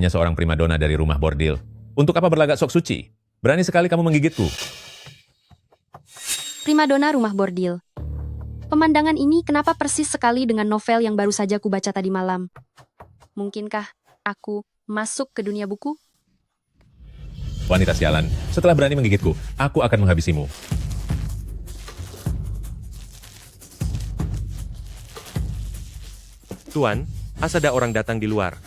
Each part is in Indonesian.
hanya seorang primadona dari rumah bordil. Untuk apa berlagak sok suci? Berani sekali kamu menggigitku. Primadona rumah bordil. Pemandangan ini kenapa persis sekali dengan novel yang baru saja kubaca tadi malam? Mungkinkah aku masuk ke dunia buku? Wanita sialan, setelah berani menggigitku, aku akan menghabisimu. Tuan, ada orang datang di luar.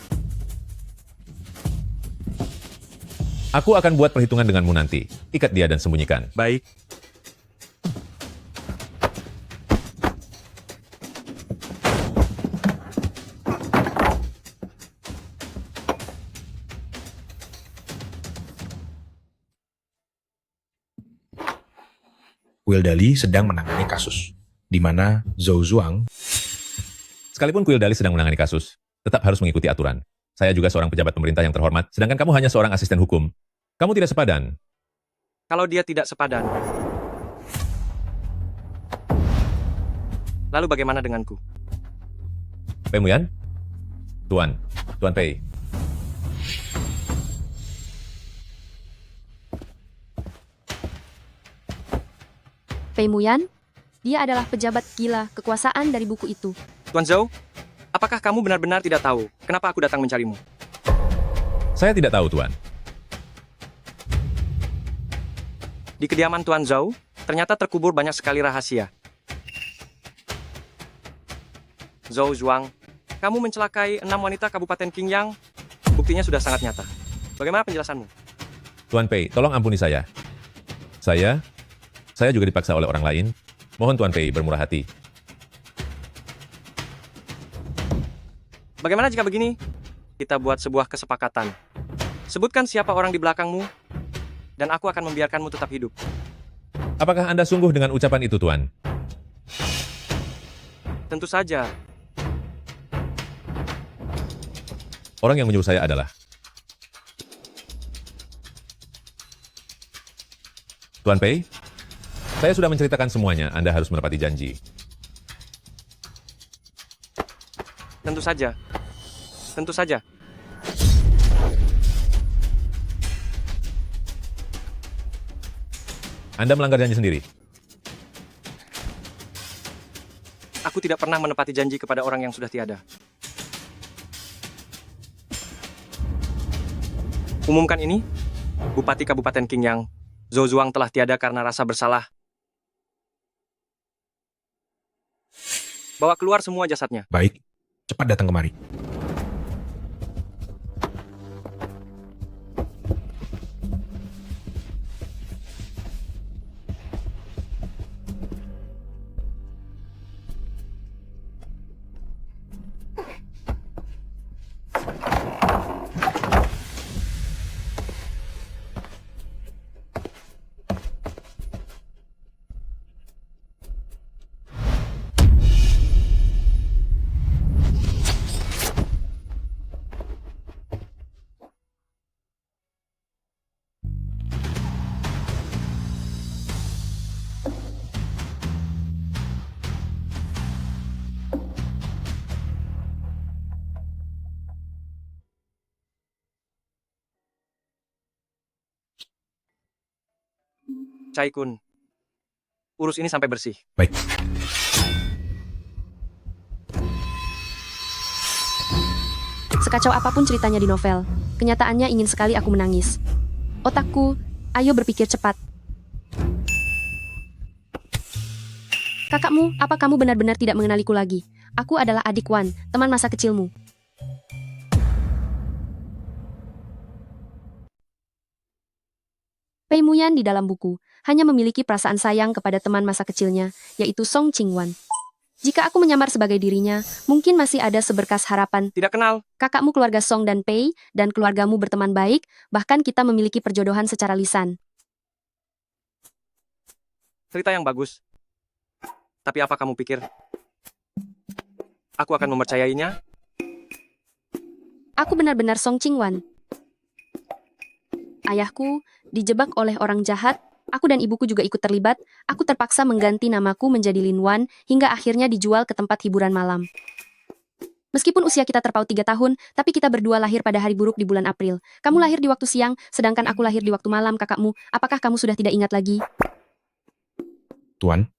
Aku akan buat perhitungan denganmu nanti. Ikat dia dan sembunyikan. Baik. Wildali sedang menangani kasus, di mana Zhou Zuang Sekalipun Kuil Dali sedang menangani kasus, tetap harus mengikuti aturan. Saya juga seorang pejabat pemerintah yang terhormat, sedangkan kamu hanya seorang asisten hukum. Kamu tidak sepadan. Kalau dia tidak sepadan, lalu bagaimana denganku? Pei Muyan? Tuan Pei. Pei Muyan? Dia adalah pejabat gila kekuasaan dari buku itu. Tuan Zhou, apakah kamu benar-benar tidak tahu kenapa aku datang mencarimu? Saya tidak tahu, Tuan. Di kediaman Tuan Zhou, ternyata terkubur banyak sekali rahasia. Zhou Zhuang, kamu mencelakai 6 wanita Kabupaten Qingyang. Buktinya sudah sangat nyata. Bagaimana penjelasanmu? Tuan Pei, tolong ampuni saya. Saya juga dipaksa oleh orang lain. Mohon Tuan Pei bermurah hati. Bagaimana jika begini? Kita buat sebuah kesepakatan. Sebutkan siapa orang di belakangmu, dan aku akan membiarkanmu tetap hidup. Apakah Anda sungguh dengan ucapan itu, Tuan? Tentu saja. Orang yang menyuruh saya adalah Tuan Pei. Saya sudah menceritakan semuanya. Anda harus menepati janji. Tentu saja. Tentu saja. Anda melanggar janji sendiri. Aku tidak pernah menepati janji kepada orang yang sudah tiada. Umumkan ini, Bupati Kabupaten Qingyang, Zhou Zuang telah tiada karena rasa bersalah. Bawa keluar semua jasadnya. baik, cepat datang kemari. Cai Kun, urus ini sampai bersih. Baik, Sekacau apapun ceritanya di novel, kenyataannya ingin sekali aku menangis. Otakku, ayo berpikir cepat. Kakakmu, apa kamu benar-benar tidak mengenaliku lagi? Aku adalah adik Wan, teman masa kecilmu. Pei Muyan di dalam buku hanya memiliki perasaan sayang kepada teman masa kecilnya, yaitu Song Qingwan. Jika aku menyamar sebagai dirinya, mungkin masih ada seberkas harapan. Tidak kenal. Kakakmu keluarga Song dan Pei, dan keluargamu berteman baik, bahkan kita memiliki perjodohan secara lisan. Cerita yang bagus. Tapi apa kamu pikir? Aku akan mempercayainya? Aku benar-benar Song Qingwan. Ayahku dijebak oleh orang jahat, aku dan ibuku juga ikut terlibat, aku terpaksa mengganti namaku menjadi Lin Wan, hingga akhirnya dijual ke tempat hiburan malam. Meskipun usia kita terpaut 3 tahun, tapi kita berdua lahir pada hari buruk di bulan April. Kamu lahir di waktu siang, sedangkan aku lahir di waktu malam, kakakmu. Apakah kamu sudah tidak ingat lagi? Tuan,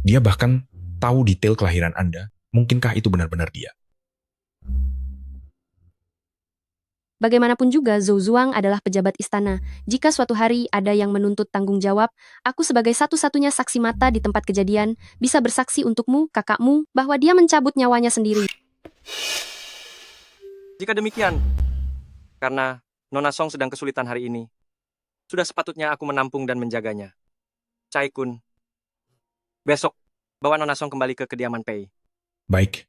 dia bahkan tahu detail kelahiran Anda. Mungkinkah itu benar-benar dia? Bagaimanapun juga, Zhou Zuang adalah pejabat istana. Jika suatu hari ada yang menuntut tanggung jawab, aku sebagai satu-satunya saksi mata di tempat kejadian, bisa bersaksi untukmu, kakakmu, bahwa dia mencabut nyawanya sendiri. Jika demikian, karena Nona Song sedang kesulitan hari ini, sudah sepatutnya aku menampung dan menjaganya. Cai Kun, besok bawa Nona Song kembali ke kediaman Pei. Baik,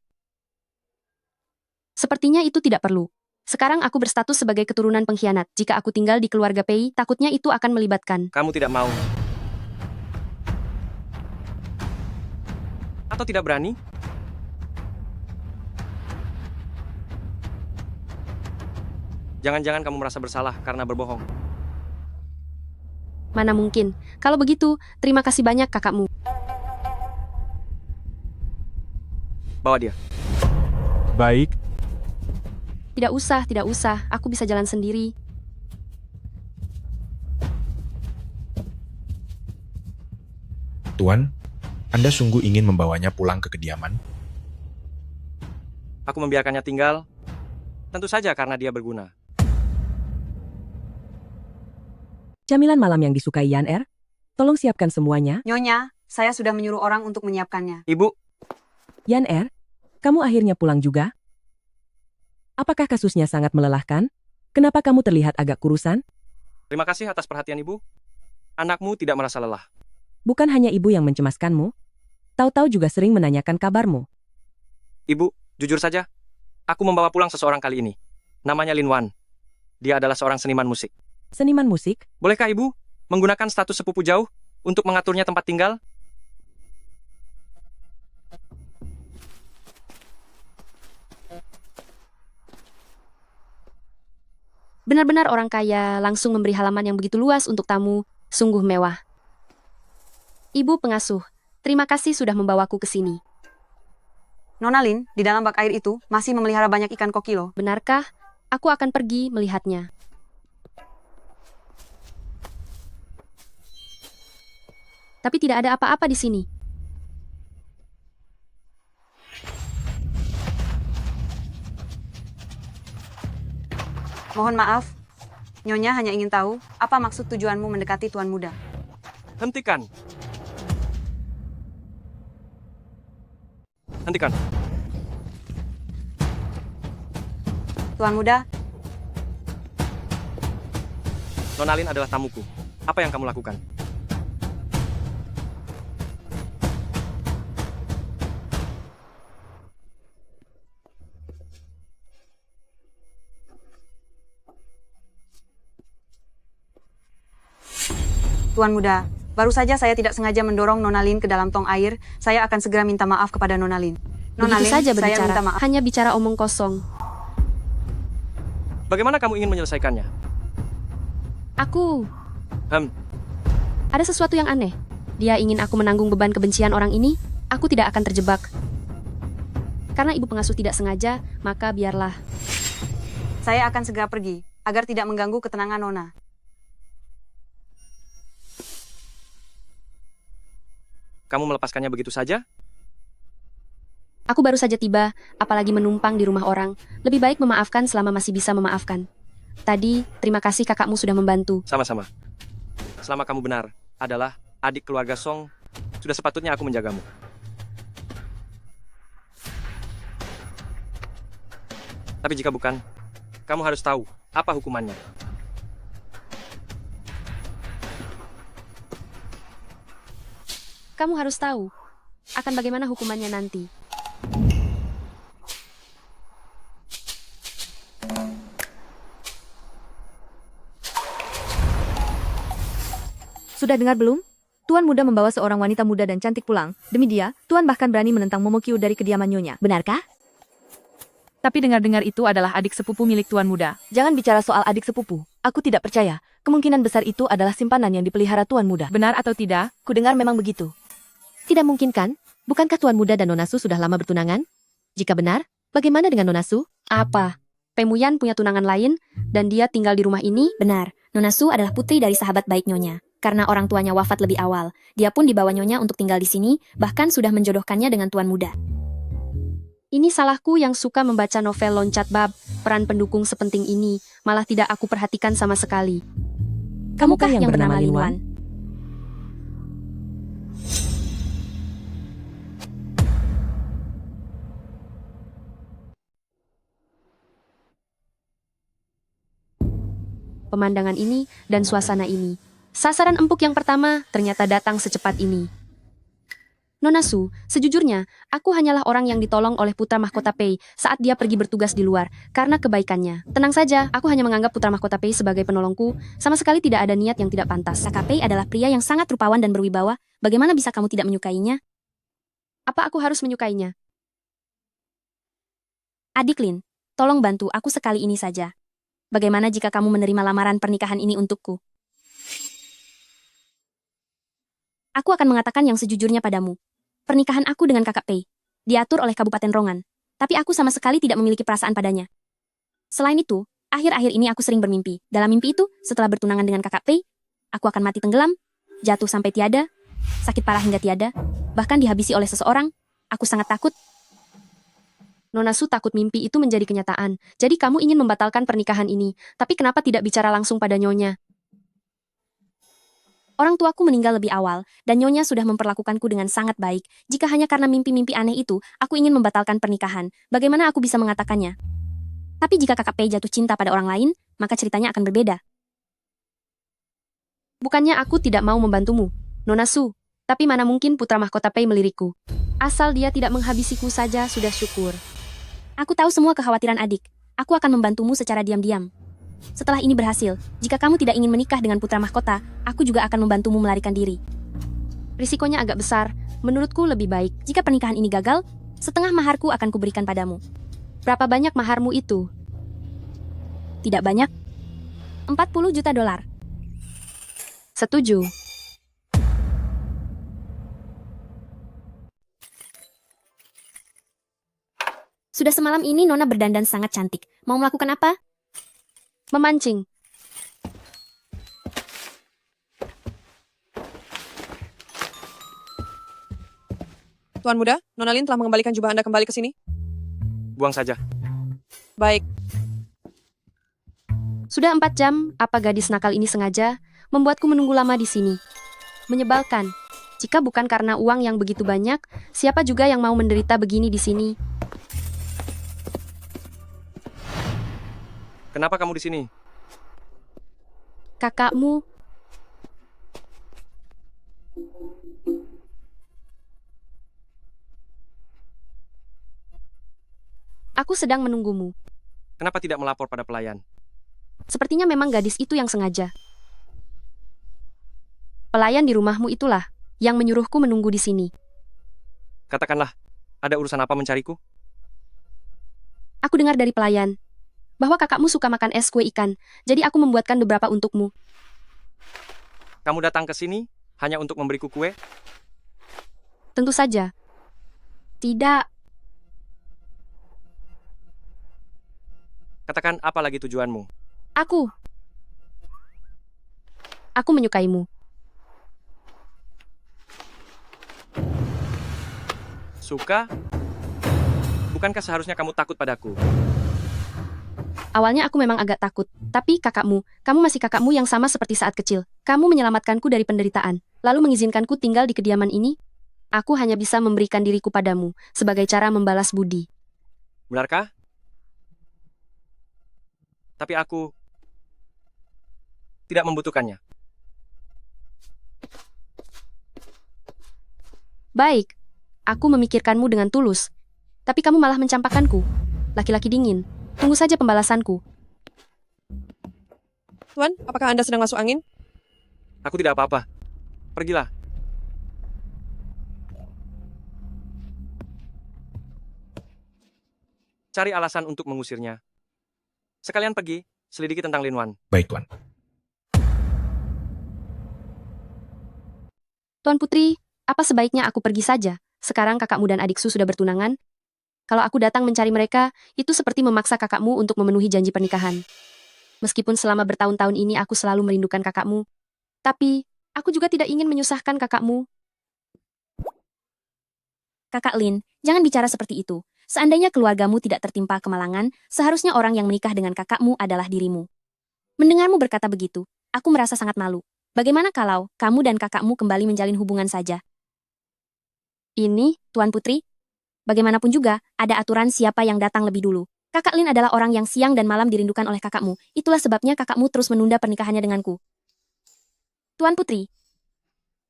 Sepertinya itu tidak perlu. Sekarang aku berstatus sebagai keturunan pengkhianat. Jika aku tinggal di keluarga Pei, takutnya itu akan melibatkan. Kamu tidak mau? Atau tidak berani? Jangan-jangan kamu merasa bersalah karena berbohong. Mana mungkin. Kalau begitu, terima kasih banyak kakakmu. Bawa dia. Baik, Tidak usah. Aku bisa jalan sendiri. Tuan, Anda sungguh ingin membawanya pulang ke kediaman? Aku membiarkannya tinggal, tentu saja karena dia berguna. Camilan malam yang disukai Yan Er? Tolong siapkan semuanya. Nyonya, saya sudah menyuruh orang untuk menyiapkannya. Ibu, Yan Er, kamu akhirnya pulang juga? Apakah kasusnya sangat melelahkan? Kenapa kamu terlihat agak kurusan? terima kasih atas perhatian ibu. Anakmu tidak merasa lelah. Bukan hanya ibu yang mencemaskanmu. Tahu-tahu juga sering menanyakan kabarmu. Ibu, jujur saja, aku membawa pulang seseorang kali ini. Namanya Lin Wan. Dia adalah seorang seniman musik. Seniman musik? Bolehkah ibu menggunakan status sepupu jauh untuk mengaturnya tempat tinggal? Benar-benar orang kaya langsung memberi halaman yang begitu luas untuk tamu. Sungguh mewah. Ibu pengasuh, terima kasih sudah membawaku ke sini. Nona Lin, di dalam bak air itu masih memelihara banyak ikan kokilo. Benarkah? Aku akan pergi melihatnya. Tapi tidak ada apa-apa di sini. Mohon maaf, Nyonya hanya ingin tahu apa maksud tujuanmu mendekati Tuan Muda. Hentikan. Hentikan. Tuan Muda, Nona Lin adalah tamuku. Apa yang kamu lakukan? Tuan Muda, baru saja saya tidak sengaja mendorong Nona Lin ke dalam tong air. Saya akan segera minta maaf kepada Nona Lin. Nona Begitu Lin, saja saya berbicara, minta maaf. hanya bicara omong kosong. Bagaimana kamu ingin menyelesaikannya? Aku, Hmm, ada sesuatu yang aneh. Dia ingin aku menanggung beban kebencian orang ini. Aku tidak akan terjebak. Karena ibu pengasuh tidak sengaja, maka biarlah. Saya akan segera pergi, agar tidak mengganggu ketenangan Nona. kamu melepaskannya begitu saja? Aku baru saja tiba, apalagi menumpang di rumah orang. Lebih baik memaafkan selama masih bisa memaafkan. Tadi, terima kasih kakakmu sudah membantu. Sama-sama. Selama kamu benar adalah adik keluarga Song, sudah sepatutnya aku menjagamu. Tapi jika bukan, kamu harus tahu apa hukumannya. Kamu harus tahu akan bagaimana hukumannya nanti. Sudah dengar belum? Tuan Muda membawa seorang wanita muda dan cantik pulang. Demi dia, Tuan bahkan berani menentang Momokyo dari kediaman Nyonya. Benarkah? Tapi dengar-dengar itu adalah adik sepupu milik Tuan Muda. Jangan bicara soal adik sepupu. Aku tidak percaya. Kemungkinan besar itu adalah simpanan yang dipelihara Tuan Muda. Benar atau tidak? Kudengar memang begitu. Tidak mungkin kan? Bukankah Tuan Muda dan Nona Su sudah lama bertunangan? Jika benar, Bagaimana dengan Nona Su? Apa? Pemuyan punya tunangan lain, dan dia tinggal di rumah ini? Benar, Nona Su adalah putri dari sahabat baik Nyonya. Karena orang tuanya wafat lebih awal, dia pun dibawa Nyonya untuk tinggal di sini, bahkan sudah menjodohkannya dengan tuan muda. Ini salahku yang suka membaca novel loncat bab. Peran pendukung sepenting ini malah tidak aku perhatikan sama sekali. Kamukah yang bernama Lin Wan? Pemandangan ini dan suasana ini. Sasaran empuk yang pertama ternyata datang secepat ini. Nona Su, sejujurnya, aku hanyalah orang yang ditolong oleh putra mahkota Pei saat dia pergi bertugas di luar, karena kebaikannya. Tenang saja, aku hanya menganggap putra mahkota Pei sebagai penolongku, sama sekali tidak ada niat yang tidak pantas. Kakak Pei adalah pria yang sangat rupawan dan berwibawa, bagaimana bisa kamu tidak menyukainya? Apa aku harus menyukainya? Adik Lin, tolong bantu aku sekali ini saja. Bagaimana jika kamu menerima lamaran pernikahan ini untukku? Aku akan mengatakan yang sejujurnya padamu. Pernikahan aku dengan kakak Pei diatur oleh Kabupaten Rongan, tapi aku sama sekali tidak memiliki perasaan padanya. Selain itu, akhir-akhir ini aku sering bermimpi. Dalam mimpi itu, setelah bertunangan dengan kakak Pei, aku akan mati tenggelam, jatuh sampai tiada, sakit parah hingga tiada, bahkan dihabisi oleh seseorang. Aku sangat takut. Nona Su takut mimpi itu menjadi kenyataan. Jadi kamu ingin membatalkan pernikahan ini, tapi kenapa tidak bicara langsung pada Nyonya? Orang tuaku meninggal lebih awal, dan Nyonya sudah memperlakukanku dengan sangat baik. Jika hanya karena mimpi-mimpi aneh itu, aku ingin membatalkan pernikahan. Bagaimana aku bisa mengatakannya? Tapi jika kakak Pei jatuh cinta pada orang lain, maka ceritanya akan berbeda. Bukannya aku tidak mau membantumu, Nona Su, tapi mana mungkin putra mahkota Pei melirikku. Asal dia tidak menghabisiku saja sudah syukur. Aku tahu semua kekhawatiran adik. Aku akan membantumu secara diam-diam. Setelah ini berhasil, jika kamu tidak ingin menikah dengan putra mahkota, aku juga akan membantumu melarikan diri. Risikonya agak besar, menurutku lebih baik. Jika pernikahan ini gagal, setengah maharku akan kuberikan padamu. Berapa banyak maharmu itu? Tidak banyak. 40 juta dolar. Setuju. Sudah semalam ini Nona berdandan sangat cantik. Mau melakukan apa? Memancing. Tuan muda, Nona Lin telah mengembalikan jubah Anda kembali ke sini. Buang saja. Baik, Sudah 4 jam, apa gadis nakal ini sengaja membuatku menunggu lama di sini? Menyebalkan. Jika bukan karena uang yang begitu banyak, siapa juga yang mau menderita begini di sini? Kenapa kamu di sini? Kakakmu. Aku sedang menunggumu. Kenapa tidak melapor pada pelayan? Sepertinya memang gadis itu yang sengaja. Pelayan di rumahmu itulah yang menyuruhku menunggu di sini. Katakanlah, ada urusan apa mencariku? Aku dengar dari pelayan bahwa kakakmu suka makan es kue ikan, jadi aku membuatkan beberapa untukmu. Kamu datang ke sini hanya untuk memberiku kue? Tentu saja. Tidak. Katakan apa lagi tujuanmu? Aku menyukaimu. Suka? Bukankah seharusnya kamu takut padaku? Awalnya aku memang agak takut, tapi kamu masih kakakmu yang sama seperti saat kecil. Kamu menyelamatkanku dari penderitaan, lalu mengizinkanku tinggal di kediaman ini. Aku hanya bisa memberikan diriku padamu, sebagai cara membalas budi. Benarkah? Tapi aku tidak membutuhkannya. Baik, aku memikirkanmu dengan tulus. Tapi kamu malah mencampakkanku. Laki-laki dingin. Tunggu saja pembalasanku. Tuan, apakah Anda sedang masuk angin? Aku tidak apa-apa. Pergilah. Cari alasan untuk mengusirnya. Sekalian pergi, selidiki tentang Lin Wan. Baik, Tuan. Tuan Putri, apa sebaiknya aku pergi saja? Sekarang kakakmu dan adiksu sudah bertunangan. Kalau aku datang mencari mereka, itu seperti memaksa kakakmu untuk memenuhi janji pernikahan. Meskipun selama bertahun-tahun ini aku selalu merindukan kakakmu, tapi aku juga tidak ingin menyusahkan kakakmu. Kakak Lin, jangan bicara seperti itu. Seandainya keluargamu tidak tertimpa kemalangan, seharusnya orang yang menikah dengan kakakmu adalah dirimu. Mendengarmu berkata begitu, aku merasa sangat malu. Bagaimana kalau kamu dan kakakmu kembali menjalin hubungan saja? Ini, Tuan Putri, bagaimanapun juga, ada aturan siapa yang datang lebih dulu. Kakak Lin adalah orang yang siang dan malam dirindukan oleh kakakmu. Itulah sebabnya kakakmu terus menunda pernikahannya denganku. Tuan Putri,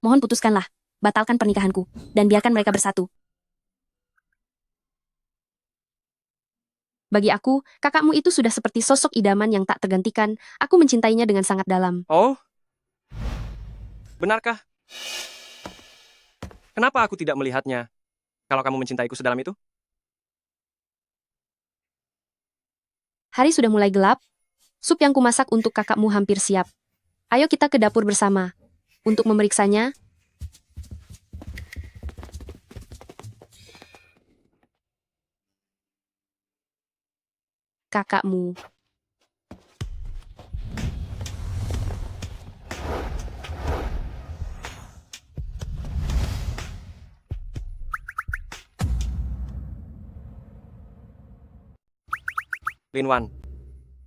mohon putuskanlah, batalkan pernikahanku, dan biarkan mereka bersatu. Bagi aku, kakakmu itu sudah seperti sosok idaman yang tak tergantikan. Aku mencintainya dengan sangat dalam. Oh? Benarkah? Kenapa aku tidak melihatnya kalau kamu mencintaiku sedalam itu? Hari sudah mulai gelap. Sup yang kumasak untuk kakakmu hampir siap. Ayo kita ke dapur bersama. Untuk memeriksanya, kakakmu. Lin Wan,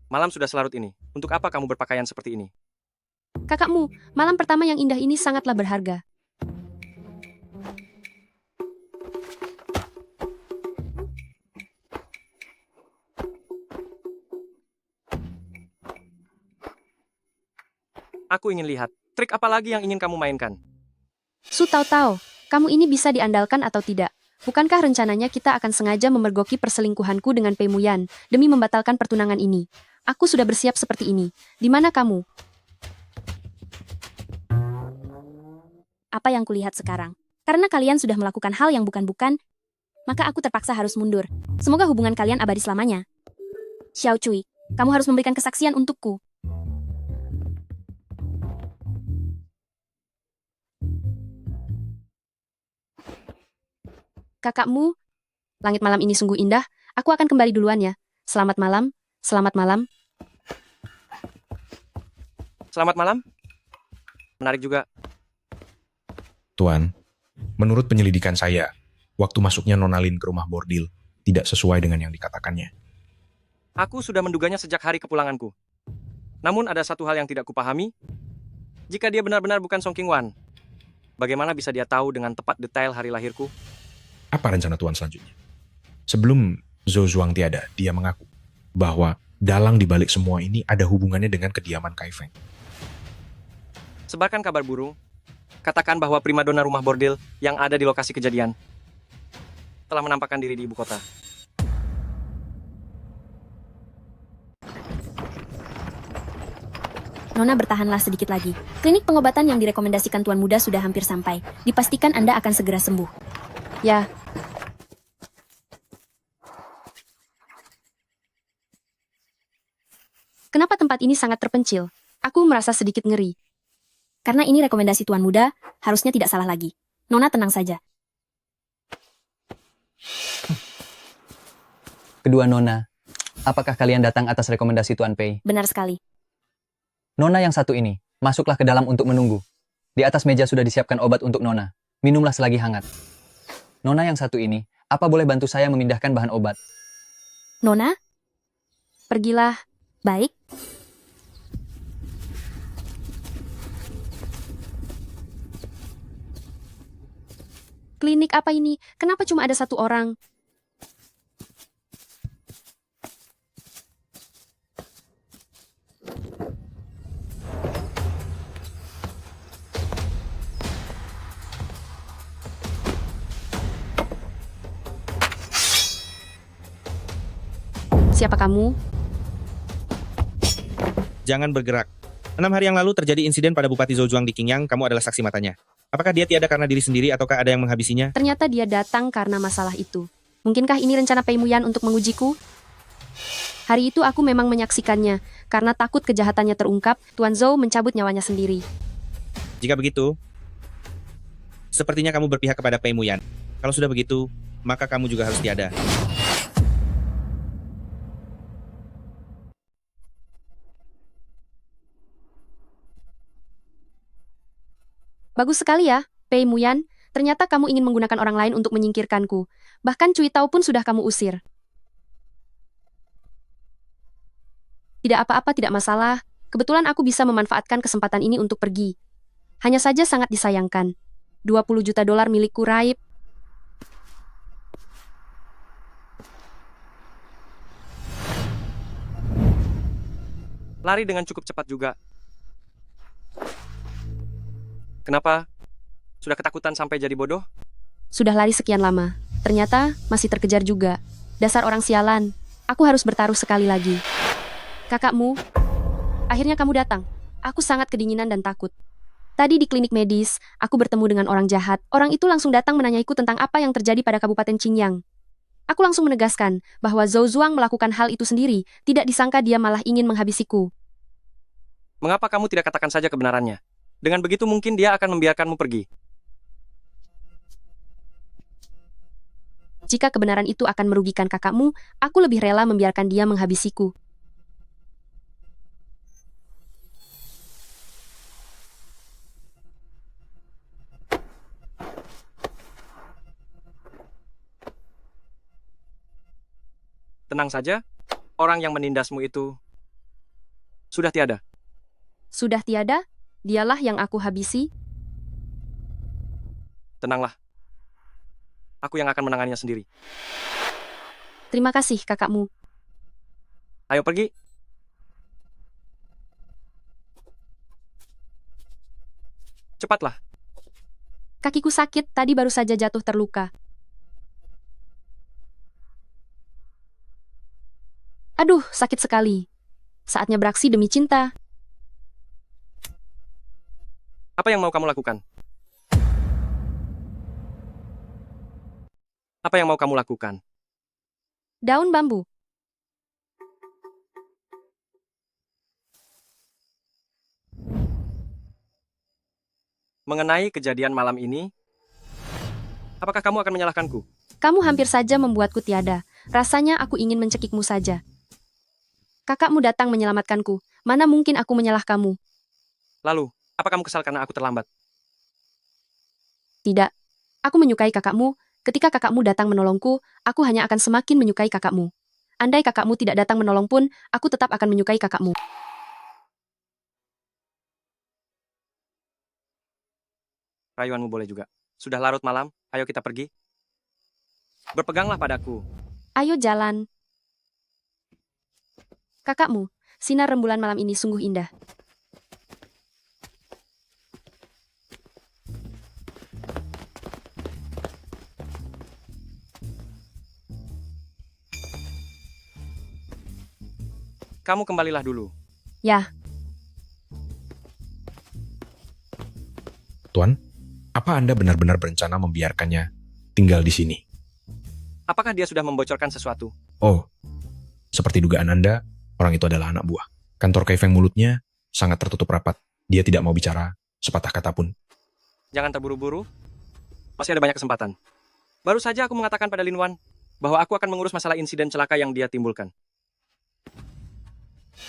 malam sudah selarut ini. Untuk apa kamu berpakaian seperti ini? Kakakmu, malam pertama yang indah ini sangatlah berharga. Aku ingin lihat, trik apa lagi yang ingin kamu mainkan? Su tahu, kamu ini bisa diandalkan atau tidak? Bukankah rencananya kita akan sengaja memergoki perselingkuhanku dengan Pei Muyan demi membatalkan pertunangan ini? Aku sudah bersiap seperti ini. Di mana kamu? Apa yang kulihat sekarang? Karena kalian sudah melakukan hal yang bukan-bukan, maka aku terpaksa harus mundur. Semoga hubungan kalian abadi selamanya. Xiao Cui, kamu harus memberikan kesaksian untukku. Kakakmu, langit malam ini sungguh indah. Aku akan kembali duluan ya. Selamat malam, selamat malam. Selamat malam. Menarik juga. Tuan, menurut penyelidikan saya, waktu masuknya Nona Lin ke rumah bordil tidak sesuai dengan yang dikatakannya. Aku sudah menduganya sejak hari kepulanganku. Namun ada satu hal yang tidak kupahami. Jika dia benar-benar bukan Song Qingwan, bagaimana bisa dia tahu dengan tepat detail hari lahirku? Apa rencana Tuan selanjutnya? Sebelum Zhou Zuang tiada, dia mengaku bahwa dalang dibalik semua ini ada hubungannya dengan kediaman Kai Feng. Sebarkan kabar burung. Katakan bahwa primadona rumah bordil yang ada di lokasi kejadian telah menampakkan diri di ibu kota. Nona, bertahanlah sedikit lagi. Klinik pengobatan yang direkomendasikan Tuan Muda sudah hampir sampai. Dipastikan Anda akan segera sembuh. Ya. Kenapa tempat ini sangat terpencil? Aku merasa sedikit ngeri. Karena ini rekomendasi Tuan Muda, harusnya tidak salah lagi. Nona tenang saja. Kedua Nona, apakah kalian datang atas rekomendasi Tuan Pei? Benar sekali. Nona yang satu ini, masuklah ke dalam untuk menunggu. Di atas meja sudah disiapkan obat untuk Nona. Minumlah selagi hangat. Nona yang satu ini, apa boleh bantu saya memindahkan bahan obat? Nona? Pergilah. Baik. Klinik apa ini? Kenapa cuma ada satu orang? Siapa kamu? Jangan bergerak. 6 hari yang lalu terjadi insiden pada Bupati Zhou Zuang di Qingyang, kamu adalah saksi matanya. Apakah dia tiada karena diri sendiri ataukah ada yang menghabisinya? Ternyata dia datang karena masalah itu. Mungkinkah ini rencana Pei Muyan untuk mengujiku? Hari itu aku memang menyaksikannya. Karena takut kejahatannya terungkap, Tuan Zhou mencabut nyawanya sendiri. Jika begitu, sepertinya kamu berpihak kepada Pei Muyan. Kalau sudah begitu, maka kamu juga harus tiada. Bagus sekali ya, Pei Muyan. Ternyata kamu ingin menggunakan orang lain untuk menyingkirkanku. Bahkan Cui Tao pun sudah kamu usir. Tidak apa-apa, tidak masalah. Kebetulan aku bisa memanfaatkan kesempatan ini untuk pergi. Hanya saja sangat disayangkan. 20 juta dolar milikku, Raib. Lari dengan cukup cepat juga. Kenapa? Sudah ketakutan sampai jadi bodoh? Sudah lari sekian lama. Ternyata masih terkejar juga. Dasar orang sialan. Aku harus bertaruh sekali lagi. Kakakmu, akhirnya kamu datang. Aku sangat kedinginan dan takut. Tadi di klinik medis, aku bertemu dengan orang jahat. Orang itu langsung datang menanyaiku tentang apa yang terjadi pada Kabupaten Qingyang. Aku langsung menegaskan bahwa Zhou Zuang melakukan hal itu sendiri. Tidak disangka dia malah ingin menghabisiku. Mengapa kamu tidak katakan saja kebenarannya? Dengan begitu mungkin dia akan membiarkanmu pergi. Jika kebenaran itu akan merugikan kakakmu, aku lebih rela membiarkan dia menghabisiku. Tenang saja, orang yang menindasmu itu sudah tiada. Sudah tiada? Dialah yang aku habisi? Tenanglah. Aku yang akan menanganinya sendiri. Terima kasih, kakakmu. Ayo pergi. Cepatlah. Kakiku sakit, tadi baru saja jatuh terluka. Aduh, sakit sekali. Saatnya beraksi demi cinta. Apa yang mau kamu lakukan? Apa yang mau kamu lakukan? Daun bambu. Mengenai kejadian malam ini, apakah kamu akan menyalahkanku? Kamu hampir saja membuatku tiada. Rasanya aku ingin mencekikmu saja. Kakakmu datang menyelamatkanku. Mana mungkin aku menyalah kamu? Lalu, apa kamu kesal karena aku terlambat? Tidak. Aku menyukai kakakmu. Ketika kakakmu datang menolongku, aku hanya akan semakin menyukai kakakmu. Andai kakakmu tidak datang menolong pun, aku tetap akan menyukai kakakmu. Rayuanmu boleh juga. Sudah larut malam, ayo kita pergi. Berpeganglah padaku. Ayo jalan. Kakakmu, sinar rembulan malam ini sungguh indah. Kamu kembalilah dulu. Ya, Tuan, apa Anda benar-benar berencana membiarkannya tinggal di sini? Apakah dia sudah membocorkan sesuatu? Oh, seperti dugaan Anda, orang itu adalah anak buah. Kantor Kaifeng mulutnya sangat tertutup rapat. Dia tidak mau bicara sepatah kata pun. Jangan terburu-buru. Masih ada banyak kesempatan. Baru saja aku mengatakan pada Lin Wan bahwa aku akan mengurus masalah insiden celaka yang dia timbulkan.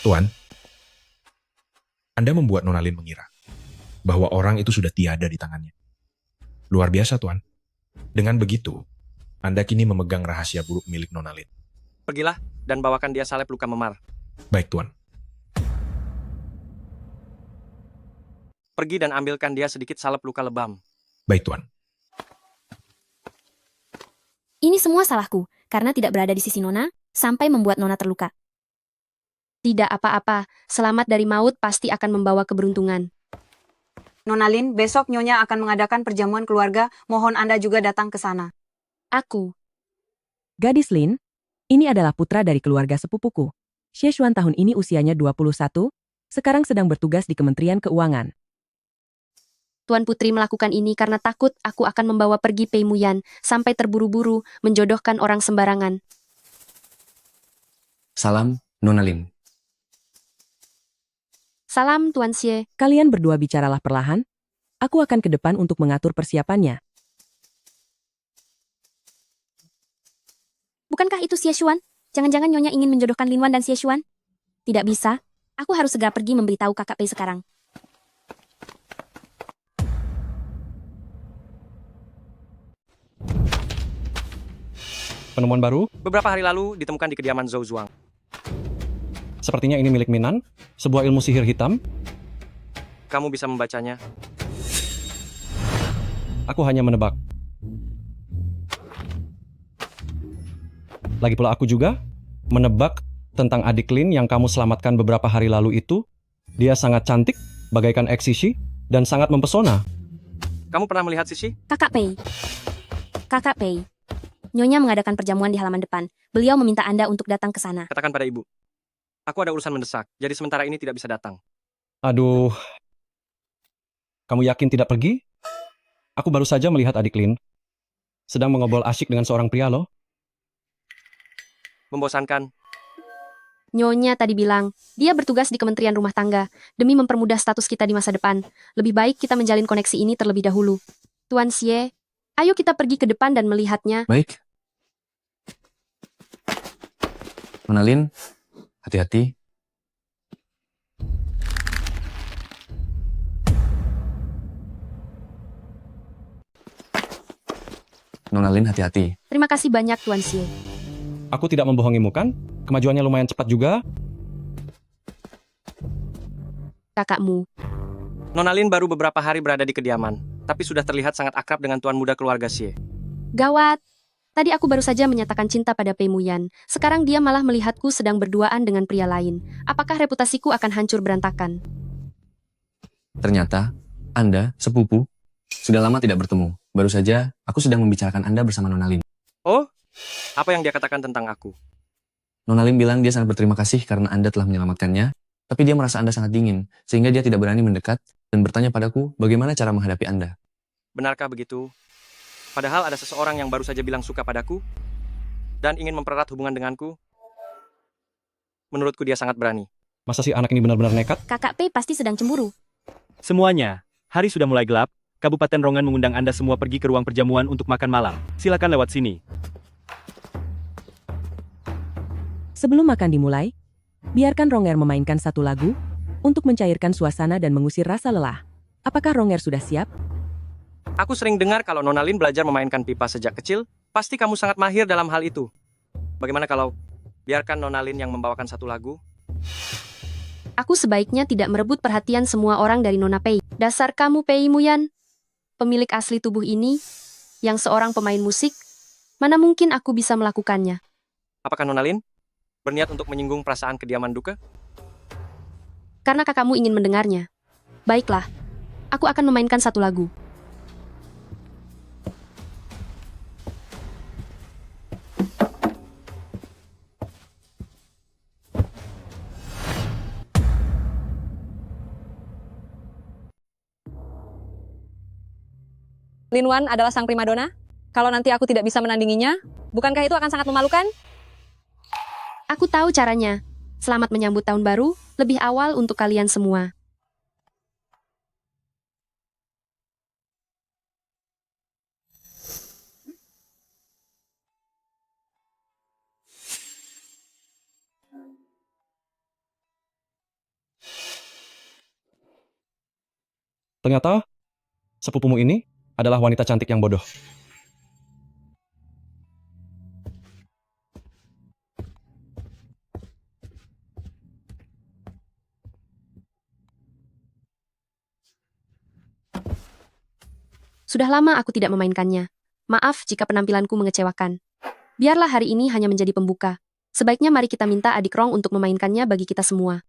Tuan, Anda membuat Nona Lin mengira bahwa orang itu sudah tiada di tangannya. Luar biasa, Tuan. Dengan begitu, Anda kini memegang rahasia buruk milik Nona Lin. Pergilah dan bawakan dia salep luka memar. Baik, Tuan. Pergi dan ambilkan dia sedikit salep luka lebam. Baik, Tuan. Ini semua salahku, karena tidak berada di sisi Nona, sampai membuat Nona terluka. tidak apa-apa. Selamat dari maut pasti akan membawa keberuntungan. Nona Lin, besok Nyonya akan mengadakan perjamuan keluarga. Mohon Anda juga datang ke sana. Aku. Gadis Lin, ini adalah putra dari keluarga sepupuku. Xie Xuan tahun ini usianya 21, sekarang sedang bertugas di Kementerian Keuangan. Tuan Putri melakukan ini karena takut aku akan membawa pergi Pei Muyan sampai terburu-buru menjodohkan orang sembarangan. Salam, Nona Lin. Salam, Tuan Xie. Kalian berdua bicaralah perlahan. Aku akan ke depan untuk mengatur persiapannya. Bukankah itu Xie Xuan? Jangan-jangan Nyonya ingin menjodohkan Lin Wan dan Xie Xuan? Tidak bisa. Aku harus segera pergi memberitahu kakak Pei sekarang. Penemuan baru? Beberapa hari lalu ditemukan di kediaman Zhou Zuang. Sepertinya ini milik Minan, sebuah ilmu sihir hitam. Kamu bisa membacanya. Aku hanya menebak. Lagi pula aku juga menebak tentang adik Lin yang kamu selamatkan beberapa hari lalu itu. Dia sangat cantik, bagaikan Exishi, dan sangat mempesona. Kamu pernah melihat Sisi? Kakak Pei. Kakak Pei. Nyonya mengadakan perjamuan di halaman depan. Beliau meminta Anda untuk datang ke sana. Katakan pada ibu. Aku ada urusan mendesak, jadi sementara ini tidak bisa datang. Aduh. Kamu yakin tidak pergi? Aku baru saja melihat adik Lin sedang mengobrol asyik dengan seorang pria loh. Membosankan. Nyonya tadi bilang, dia bertugas di Kementerian Rumah Tangga, demi mempermudah status kita di masa depan. Lebih baik kita menjalin koneksi ini terlebih dahulu. Tuan Xie, ayo kita pergi ke depan dan melihatnya. Baik. Nona Lin, hati-hati. Nona Lin, hati-hati. Terima kasih banyak Tuan Xie. Aku tidak membohongimu kan? Kemajuannya lumayan cepat juga. Kakakmu. Nona Lin baru beberapa hari berada di kediaman, tapi sudah terlihat sangat akrab dengan tuan muda keluarga Xie. Gawat. Tadi aku baru saja menyatakan cinta pada Pei Muyan. Sekarang dia malah melihatku sedang berduaan dengan pria lain. Apakah reputasiku akan hancur berantakan? Ternyata, Anda, sepupu, sudah lama tidak bertemu. Baru saja, aku sedang membicarakan Anda bersama Nona Lin. Oh? Apa yang dia katakan tentang aku? Nona Lin bilang dia sangat berterima kasih karena Anda telah menyelamatkannya, tapi dia merasa Anda sangat dingin, sehingga dia tidak berani mendekat dan bertanya padaku bagaimana cara menghadapi Anda. Benarkah begitu? Padahal ada seseorang yang baru saja bilang suka padaku dan ingin mempererat hubungan denganku. Menurutku dia sangat berani. Masa si anak ini benar-benar nekat? Kakak Pei pasti sedang cemburu. Semuanya, hari sudah mulai gelap. Kabupaten Rongan mengundang Anda semua pergi ke ruang perjamuan untuk makan malam. Silakan lewat sini. Sebelum makan dimulai, biarkan Ronger memainkan satu lagu untuk mencairkan suasana dan mengusir rasa lelah. Apakah Ronger sudah siap? Aku sering dengar kalau Nona Lin belajar memainkan pipa sejak kecil. Pasti kamu sangat mahir dalam hal itu. Bagaimana kalau biarkan Nona Lin yang membawakan satu lagu? Aku sebaiknya tidak merebut perhatian semua orang dari Nona Pei. Dasar kamu Pei Muyan. Pemilik asli tubuh ini, yang seorang pemain musik, mana mungkin aku bisa melakukannya? Apakah Nona Lin berniat untuk menyinggung perasaan kediaman duka? Karena kakakmu ingin mendengarnya. Baiklah, aku akan memainkan satu lagu. Lin Wan adalah sang primadona. Kalau nanti aku tidak bisa menandinginya, bukankah itu akan sangat memalukan? Aku tahu caranya. Selamat menyambut tahun baru, lebih awal untuk kalian semua. Ternyata, sepupumu ini adalah wanita cantik yang bodoh. Sudah lama aku tidak memainkannya. Maaf jika penampilanku mengecewakan. Biarlah hari ini hanya menjadi pembuka. Sebaiknya mari kita minta adik Rong untuk memainkannya bagi kita semua.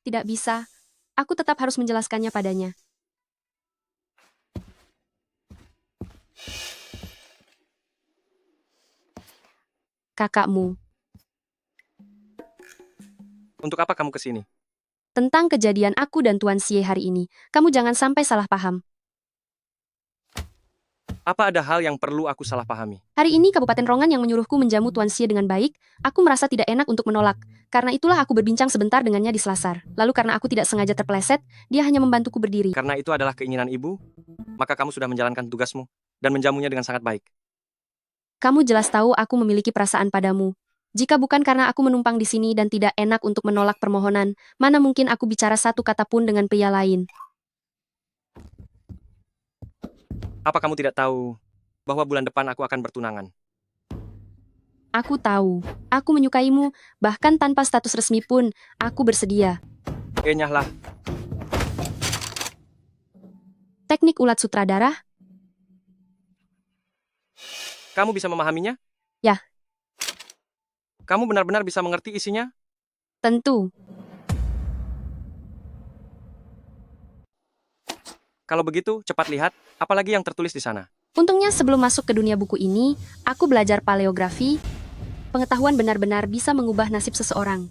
Tidak bisa. Aku tetap harus menjelaskannya padanya. Kakakmu. Untuk apa kamu kesini? Tentang kejadian aku dan Tuan Xie hari ini. Kamu jangan sampai salah paham. Apa ada hal yang perlu aku salah pahami? Hari ini Kabupaten Rongan yang menyuruhku menjamu Tuan Xie dengan baik. Aku merasa tidak enak untuk menolak. Karena itulah aku berbincang sebentar dengannya di selasar. Lalu karena aku tidak sengaja terpeleset, dia hanya membantuku berdiri. Karena itu adalah keinginan ibu, maka kamu sudah menjalankan tugasmu dan menjamunya dengan sangat baik. Kamu jelas tahu aku memiliki perasaan padamu. Jika bukan karena aku menumpang di sini dan tidak enak untuk menolak permohonan, mana mungkin aku bicara satu kata pun dengan pria lain. Apa kamu tidak tahu bahwa bulan depan aku akan bertunangan? Aku tahu. Aku menyukaimu, bahkan tanpa status resmi pun, aku bersedia. Nyahlah. Teknik ulat sutradara? Kamu bisa memahaminya? Ya. Kamu benar-benar bisa mengerti isinya? Tentu. Kalau begitu, cepat lihat, apalagi yang tertulis di sana. Untungnya sebelum masuk ke dunia buku ini, aku belajar paleografi. Pengetahuan benar-benar bisa mengubah nasib seseorang.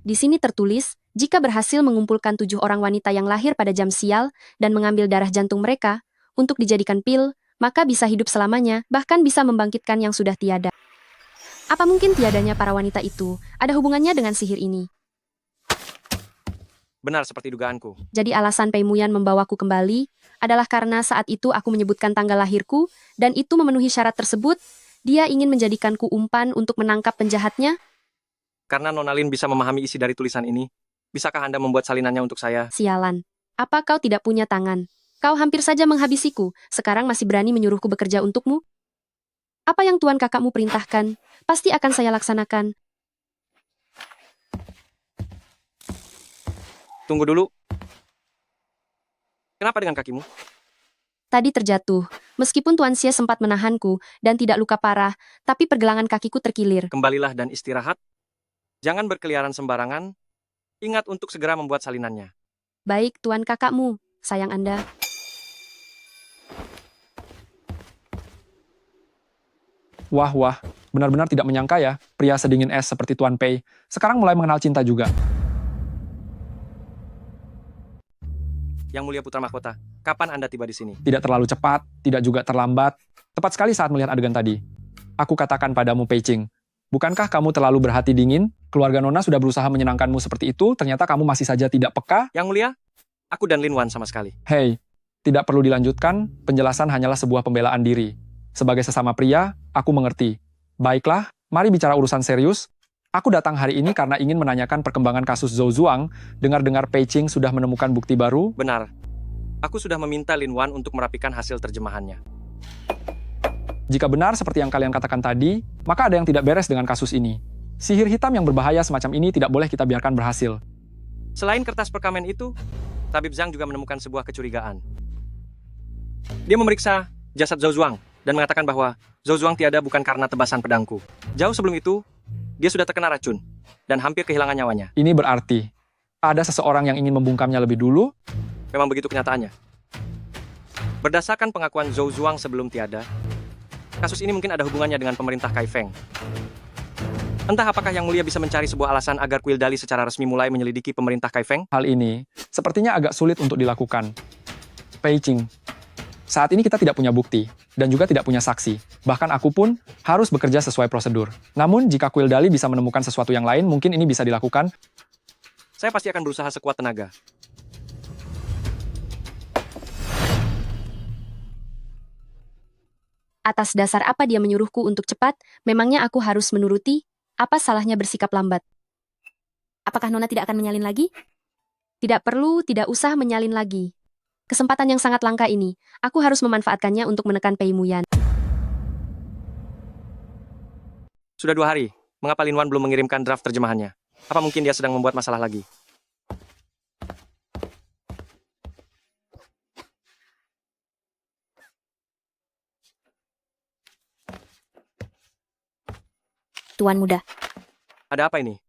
Di sini tertulis, jika berhasil mengumpulkan 7 orang wanita yang lahir pada jam sial dan mengambil darah jantung mereka untuk dijadikan pil, maka bisa hidup selamanya, bahkan bisa membangkitkan yang sudah tiada. Apa mungkin tiadanya para wanita itu ada hubungannya dengan sihir ini? Benar seperti dugaanku. Jadi alasan Pei Muyan membawaku kembali adalah karena saat itu aku menyebutkan tanggal lahirku, dan itu memenuhi syarat tersebut. Dia ingin menjadikanku umpan untuk menangkap penjahatnya? Karena Nonalin bisa memahami isi dari tulisan ini, bisakah Anda membuat salinannya untuk saya? Sialan. Apa kau tidak punya tangan? Kau hampir saja menghabisiku, sekarang masih berani menyuruhku bekerja untukmu? Apa yang tuan kakakmu perintahkan, pasti akan saya laksanakan. Tunggu dulu. Kenapa dengan kakimu? Tadi terjatuh. Meskipun Tuan Xie sempat menahanku dan tidak luka parah, tapi pergelangan kakiku terkilir. Kembalilah dan istirahat. Jangan berkeliaran sembarangan. Ingat untuk segera membuat salinannya. Baik, Tuan kakakmu. Sayang Anda. Wah, benar-benar tidak menyangka ya, pria sedingin es seperti Tuan Pei sekarang mulai mengenal cinta juga. Yang Mulia Putra Mahkota, kapan Anda tiba di sini? Tidak terlalu cepat, tidak juga terlambat. Tepat sekali saat melihat adegan tadi. Aku katakan padamu, Pei Ching, bukankah kamu terlalu berhati dingin? Keluarga Nona sudah berusaha menyenangkanmu seperti itu, ternyata kamu masih saja tidak peka? Yang Mulia, aku dan Lin Wan sama sekali. Hei, tidak perlu dilanjutkan, penjelasan hanyalah sebuah pembelaan diri. Sebagai sesama pria, aku mengerti. Baiklah, mari bicara urusan serius. Aku datang hari ini karena ingin menanyakan perkembangan kasus Zhou Zuang. Dengar-dengar Pei Ching sudah menemukan bukti baru. Benar. Aku sudah meminta Lin Wan untuk merapikan hasil terjemahannya. Jika benar seperti yang kalian katakan tadi, maka ada yang tidak beres dengan kasus ini. Sihir hitam yang berbahaya semacam ini tidak boleh kita biarkan berhasil. Selain kertas perkamen itu, Tabib Zhang juga menemukan sebuah kecurigaan. Dia memeriksa jasad Zhou Zuang dan mengatakan bahwa Zhou Zuang tiada bukan karena tebasan pedangku. Jauh sebelum itu, dia sudah terkena racun dan hampir kehilangan nyawanya. Ini berarti ada seseorang yang ingin membungkamnya lebih dulu? Memang begitu kenyataannya. Berdasarkan pengakuan Zhou Zuang sebelum tiada, kasus ini mungkin ada hubungannya dengan pemerintah Kai Feng. Entah apakah Yang Mulia bisa mencari sebuah alasan agar Kuil Dali secara resmi mulai menyelidiki pemerintah Kai Feng? Hal ini sepertinya agak sulit untuk dilakukan. Pei Ching, saat ini kita tidak punya bukti dan juga tidak punya saksi. Bahkan aku pun harus bekerja sesuai prosedur. Namun jika Kuil Dali bisa menemukan sesuatu yang lain, mungkin ini bisa dilakukan. Saya pasti akan berusaha sekuat tenaga. Atas dasar apa dia menyuruhku untuk cepat, memangnya aku harus menuruti? Apa salahnya bersikap lambat? Apakah Nona tidak akan menyalin lagi? Tidak perlu, tidak usah menyalin lagi. Kesempatan yang sangat langka ini, aku harus memanfaatkannya untuk menekan Pei Muyan. Sudah 2 hari, mengapa Lin Wan belum mengirimkan draft terjemahannya? Apa mungkin dia sedang membuat masalah lagi? Tuan muda. Ada apa ini?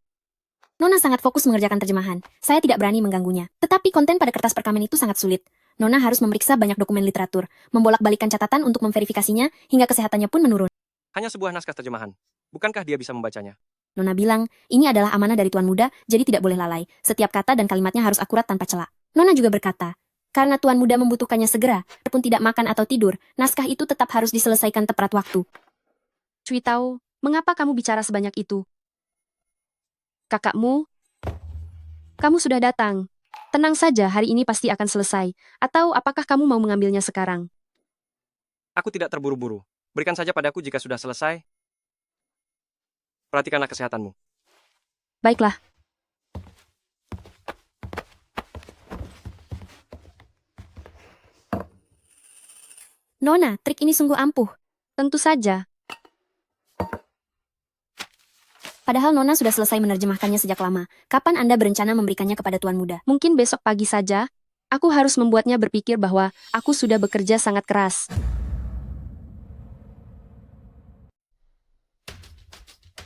Nona sangat fokus mengerjakan terjemahan. Saya tidak berani mengganggunya. Tetapi konten pada kertas perkamen itu sangat sulit. Nona harus memeriksa banyak dokumen literatur, membolak-balikan catatan untuk memverifikasinya, hingga kesehatannya pun menurun. Hanya sebuah naskah terjemahan. Bukankah dia bisa membacanya? Nona bilang, ini adalah amanah dari Tuan Muda, jadi tidak boleh lalai. Setiap kata dan kalimatnya harus akurat tanpa celah. Nona juga berkata, karena Tuan Muda membutuhkannya segera, walaupun tidak makan atau tidur, naskah itu tetap harus diselesaikan tepat waktu. Cui Tao, mengapa kamu bicara sebanyak itu? Kakakmu? Kamu sudah datang. Tenang saja, hari ini pasti akan selesai. Atau apakah kamu mau mengambilnya sekarang? Aku tidak terburu-buru. Berikan saja padaku jika sudah selesai. Perhatikanlah kesehatanmu. Baiklah. Nona, trik ini sungguh ampuh. Tentu saja. Padahal Nona sudah selesai menerjemahkannya sejak lama. Kapan Anda berencana memberikannya kepada Tuan Muda? Mungkin besok pagi saja. Aku harus membuatnya berpikir bahwa aku sudah bekerja sangat keras.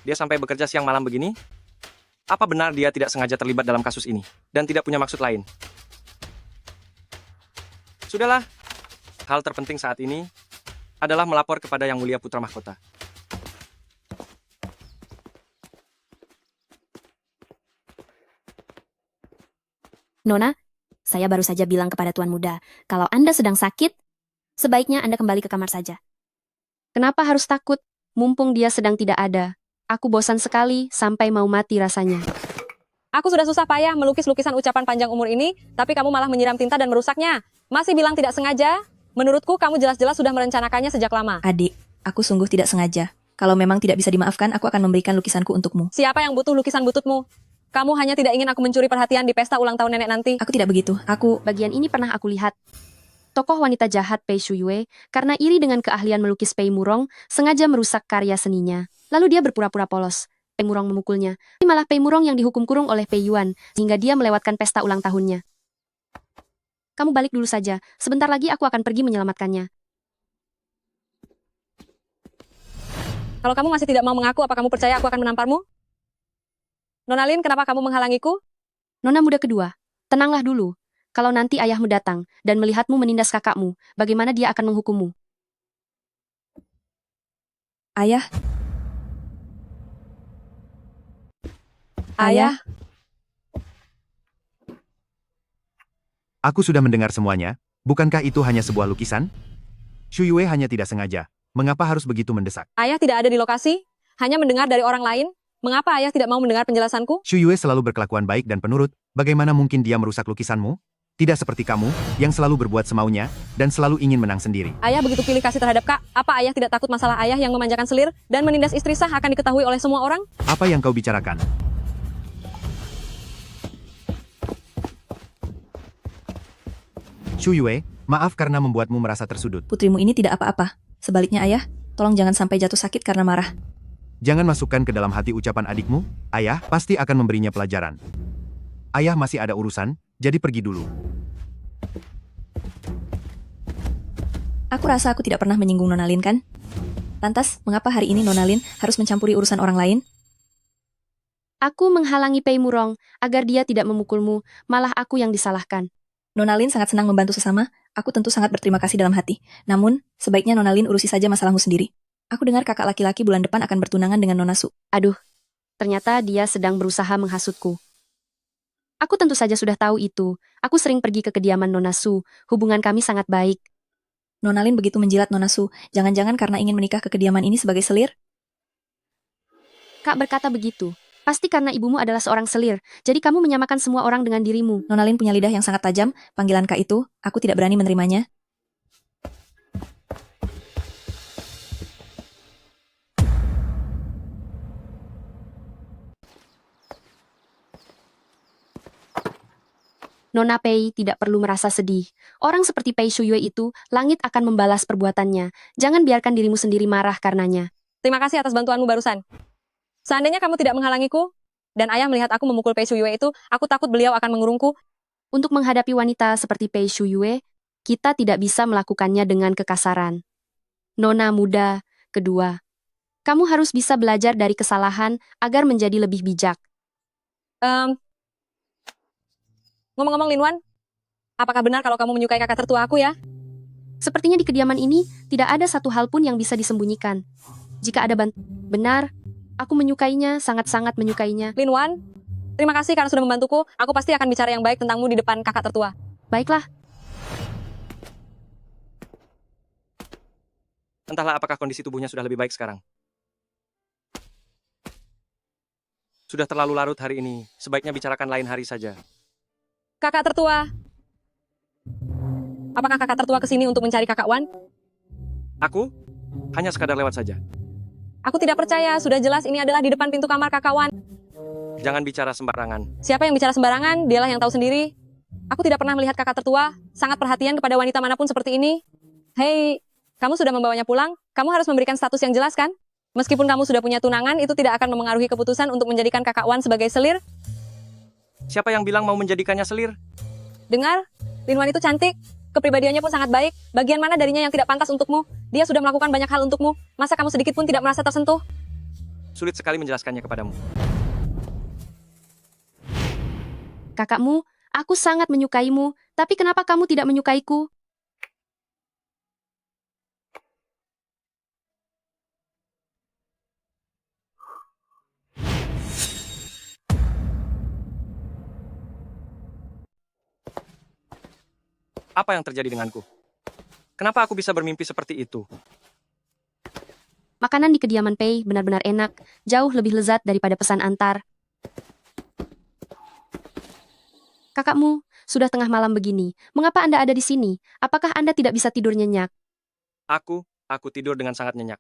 Dia sampai bekerja siang malam begini? Apa benar dia tidak sengaja terlibat dalam kasus ini dan tidak punya maksud lain? Sudahlah. Hal terpenting saat ini adalah melapor kepada Yang Mulia Putra Mahkota. Nona, saya baru saja bilang kepada Tuan Muda, kalau Anda sedang sakit, sebaiknya Anda kembali ke kamar saja. Kenapa harus takut? Mumpung dia sedang tidak ada. Aku bosan sekali sampai mau mati rasanya. Aku sudah susah payah melukis lukisan ucapan panjang umur ini, tapi kamu malah menyiram tinta dan merusaknya. Masih bilang tidak sengaja? Menurutku kamu jelas-jelas sudah merencanakannya sejak lama. Adik, aku sungguh tidak sengaja. Kalau memang tidak bisa dimaafkan, aku akan memberikan lukisanku untukmu. Siapa yang butuh lukisan bututmu? Kamu hanya tidak ingin aku mencuri perhatian di pesta ulang tahun nenek nanti. Aku tidak begitu. Bagian ini pernah aku lihat. Tokoh wanita jahat Pei Shuyue, karena iri dengan keahlian melukis Pei Murong, sengaja merusak karya seninya. Lalu dia berpura-pura polos. Pei Murong memukulnya. Malah Pei Murong yang dihukum kurung oleh Pei Yuan, sehingga dia melewatkan pesta ulang tahunnya. Kamu balik dulu saja. Sebentar lagi aku akan pergi menyelamatkannya. Kalau kamu masih tidak mau mengaku, apa kamu percaya aku akan menamparmu? Nona Lin, kenapa kamu menghalangiku? Nona muda kedua, tenanglah dulu. Kalau nanti ayahmu datang dan melihatmu menindas kakakmu, bagaimana dia akan menghukummu? Ayah. Ayah. Aku sudah mendengar semuanya. Bukankah itu hanya sebuah lukisan? Shuyue hanya tidak sengaja. Mengapa harus begitu mendesak? Ayah tidak ada di lokasi, hanya mendengar dari orang lain. Mengapa ayah tidak mau mendengar penjelasanku? Shuyue selalu berkelakuan baik dan penurut. Bagaimana mungkin dia merusak lukisanmu? Tidak seperti kamu, yang selalu berbuat semaunya, dan selalu ingin menang sendiri. Ayah begitu pilih kasih terhadap Kak. Apa ayah tidak takut masalah ayah yang memanjakan selir dan menindas istri sah akan diketahui oleh semua orang? Apa yang kau bicarakan? Shuyue, maaf karena membuatmu merasa tersudut. Putrimu ini tidak apa-apa. Sebaliknya ayah, tolong jangan sampai jatuh sakit karena marah. Jangan masukkan ke dalam hati ucapan adikmu, ayah pasti akan memberinya pelajaran. Ayah masih ada urusan, jadi pergi dulu. Aku rasa aku tidak pernah menyinggung Nona Lin kan? Lantas, mengapa hari ini Nona Lin harus mencampuri urusan orang lain? Aku menghalangi Pei Murong agar dia tidak memukulmu, malah aku yang disalahkan. Nona Lin sangat senang membantu sesama, aku tentu sangat berterima kasih dalam hati. Namun, sebaiknya Nona Lin urusi saja masalahmu sendiri. Aku dengar kakak laki-laki bulan depan akan bertunangan dengan Nona Su. Aduh, ternyata dia sedang berusaha menghasutku. Aku tentu saja sudah tahu itu. Aku sering pergi ke kediaman Nona Su. Hubungan kami sangat baik. Nona Lin begitu menjilat Nona Su. Jangan-jangan karena ingin menikah ke kediaman ini sebagai selir? Kak berkata begitu. Pasti karena ibumu adalah seorang selir. Jadi kamu menyamakan semua orang dengan dirimu. Nona Lin punya lidah yang sangat tajam. Panggilan Kak itu, aku tidak berani menerimanya. Nona Pei tidak perlu merasa sedih. Orang seperti Pei Shuyue itu, langit akan membalas perbuatannya. Jangan biarkan dirimu sendiri marah karenanya. Terima kasih atas bantuanmu barusan. Seandainya kamu tidak menghalangiku, dan ayah melihat aku memukul Pei Shuyue itu, aku takut beliau akan mengurungku. Untuk menghadapi wanita seperti Pei Shuyue, kita tidak bisa melakukannya dengan kekasaran. Nona muda kedua, kamu harus bisa belajar dari kesalahan agar menjadi lebih bijak. Ngomong-ngomong Linwan, apakah benar kalau kamu menyukai kakak tertua aku ya? Sepertinya di kediaman ini tidak ada satu hal pun yang bisa disembunyikan. Jika ada benar, aku menyukainya, sangat-sangat menyukainya. Linwan, terima kasih karena sudah membantuku. Aku pasti akan bicara yang baik tentangmu di depan kakak tertua. Baiklah. Entahlah apakah kondisi tubuhnya sudah lebih baik sekarang. Sudah terlalu larut hari ini, sebaiknya bicarakan lain hari saja. Kakak tertua. Apakah kakak tertua kesini untuk mencari kakak Wan? Aku? Hanya sekadar lewat saja. Aku tidak percaya, sudah jelas ini adalah di depan pintu kamar kakak Wan. Jangan bicara sembarangan. Siapa yang bicara sembarangan, dialah yang tahu sendiri. Aku tidak pernah melihat kakak tertua, sangat perhatian kepada wanita manapun seperti ini. Hei, kamu sudah membawanya pulang, kamu harus memberikan status yang jelas kan? Meskipun kamu sudah punya tunangan, itu tidak akan memengaruhi keputusan untuk menjadikan kakak Wan sebagai selir. Siapa yang bilang mau menjadikannya selir? Dengar, Lin Wan itu cantik, kepribadiannya pun sangat baik. Bagian mana darinya yang tidak pantas untukmu? Dia sudah melakukan banyak hal untukmu, masa kamu sedikit pun tidak merasa tersentuh? Sulit sekali menjelaskannya kepadamu. Kakakmu, aku sangat menyukaimu, tapi kenapa kamu tidak menyukaiku? Apa yang terjadi denganku? Kenapa aku bisa bermimpi seperti itu? Makanan di kediaman Pei benar-benar enak, jauh lebih lezat daripada pesan antar. Kakakmu, sudah tengah malam begini, mengapa Anda ada di sini? Apakah Anda tidak bisa tidur nyenyak? Aku tidur dengan sangat nyenyak.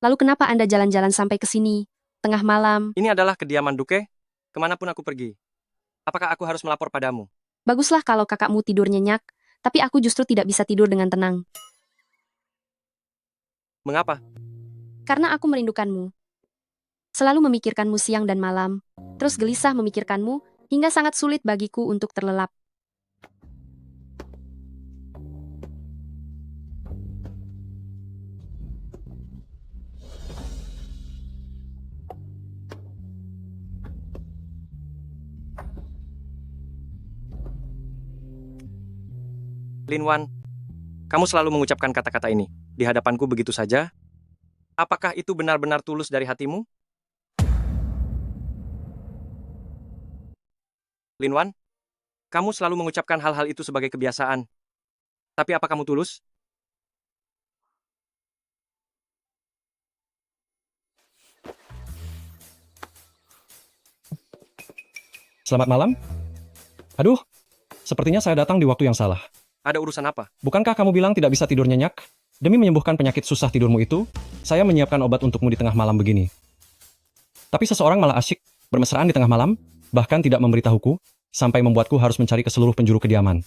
Lalu kenapa Anda jalan-jalan sampai ke sini, tengah malam? Ini adalah kediaman Duke, kemanapun aku pergi. Apakah aku harus melapor padamu? Baguslah kalau kakakmu tidur nyenyak, tapi aku justru tidak bisa tidur dengan tenang. Mengapa? Karena aku merindukanmu. Selalu memikirkanmu siang dan malam, terus gelisah memikirkanmu, hingga sangat sulit bagiku untuk terlelap. Lin Wan, kamu selalu mengucapkan kata-kata ini di hadapanku begitu saja? Apakah itu benar-benar tulus dari hatimu? Lin Wan, kamu selalu mengucapkan hal-hal itu sebagai kebiasaan. Tapi apa kamu tulus? Selamat malam. Aduh, sepertinya saya datang di waktu yang salah. Ada urusan apa? Bukankah kamu bilang tidak bisa tidur nyenyak? Demi menyembuhkan penyakit susah tidurmu itu, saya menyiapkan obat untukmu di tengah malam begini. Tapi seseorang malah asyik bermesraan di tengah malam, bahkan tidak memberitahuku, sampai membuatku harus mencari ke seluruh penjuru kediaman.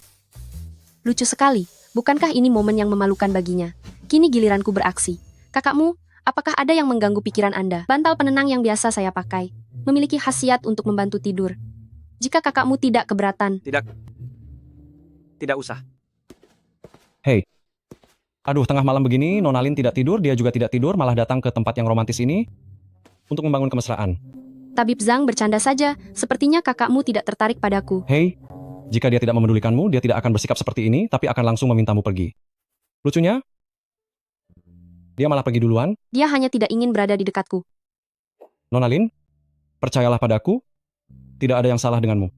Lucu sekali, bukankah ini momen yang memalukan baginya? Kini giliranku beraksi. Kakakmu, apakah ada yang mengganggu pikiran Anda? Bantal penenang yang biasa saya pakai, memiliki khasiat untuk membantu tidur. Jika kakakmu tidak keberatan. Tidak usah. Hei, aduh tengah malam begini, Nona Lin tidak tidur, dia juga tidak tidur, malah datang ke tempat yang romantis ini untuk membangun kemesraan. Tabib Zhang bercanda saja, sepertinya kakakmu tidak tertarik padaku. Hei, jika dia tidak memedulikanmu, dia tidak akan bersikap seperti ini, tapi akan langsung memintamu pergi. Lucunya, dia malah pergi duluan. Dia hanya tidak ingin berada di dekatku. Nona Lin, percayalah padaku, tidak ada yang salah denganmu.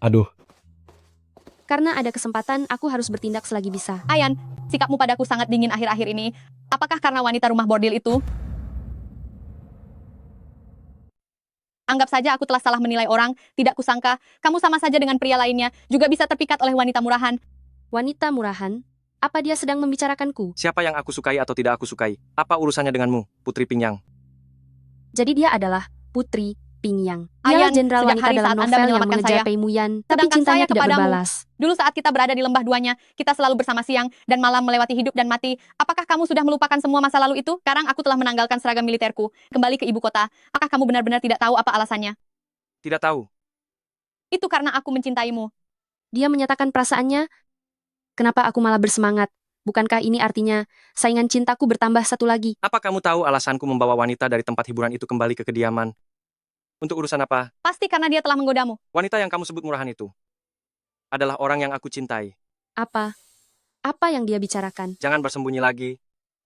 Aduh. Karena ada kesempatan, aku harus bertindak selagi bisa. Ayan, sikapmu padaku sangat dingin akhir-akhir ini. Apakah karena wanita rumah bordil itu? Anggap saja aku telah salah menilai orang, tidak kusangka, kamu sama saja dengan pria lainnya, juga bisa terpikat oleh wanita murahan. Wanita murahan? Apa dia sedang membicarakanku? Siapa yang aku sukai atau tidak aku sukai? Apa urusannya denganmu, Putri Pingyang? Jadi dia adalah Putri Pingyang. Ayan, Dialah jenderal sejak wanita hari dalam saat Anda novel yang menyelamatkan mengejar saya. Pei Muyan, tapi Sedangkan cintanya saya tidak kepadamu. berbalas. Dulu saat kita berada di lembah duanya, kita selalu bersama siang dan malam melewati hidup dan mati. Apakah kamu sudah melupakan semua masa lalu itu? Sekarang aku telah menanggalkan seragam militerku, kembali ke ibu kota. Apakah kamu benar-benar tidak tahu apa alasannya? Tidak tahu. Itu karena aku mencintaimu. Dia menyatakan perasaannya. Kenapa aku malah bersemangat? Bukankah ini artinya saingan cintaku bertambah satu lagi? Apa kamu tahu alasanku membawa wanita dari tempat hiburan itu kembali ke kediaman? Untuk urusan apa? Pasti karena dia telah menggodamu. Wanita yang kamu sebut murahan itu adalah orang yang aku cintai. Apa? Apa yang dia bicarakan? Jangan bersembunyi lagi.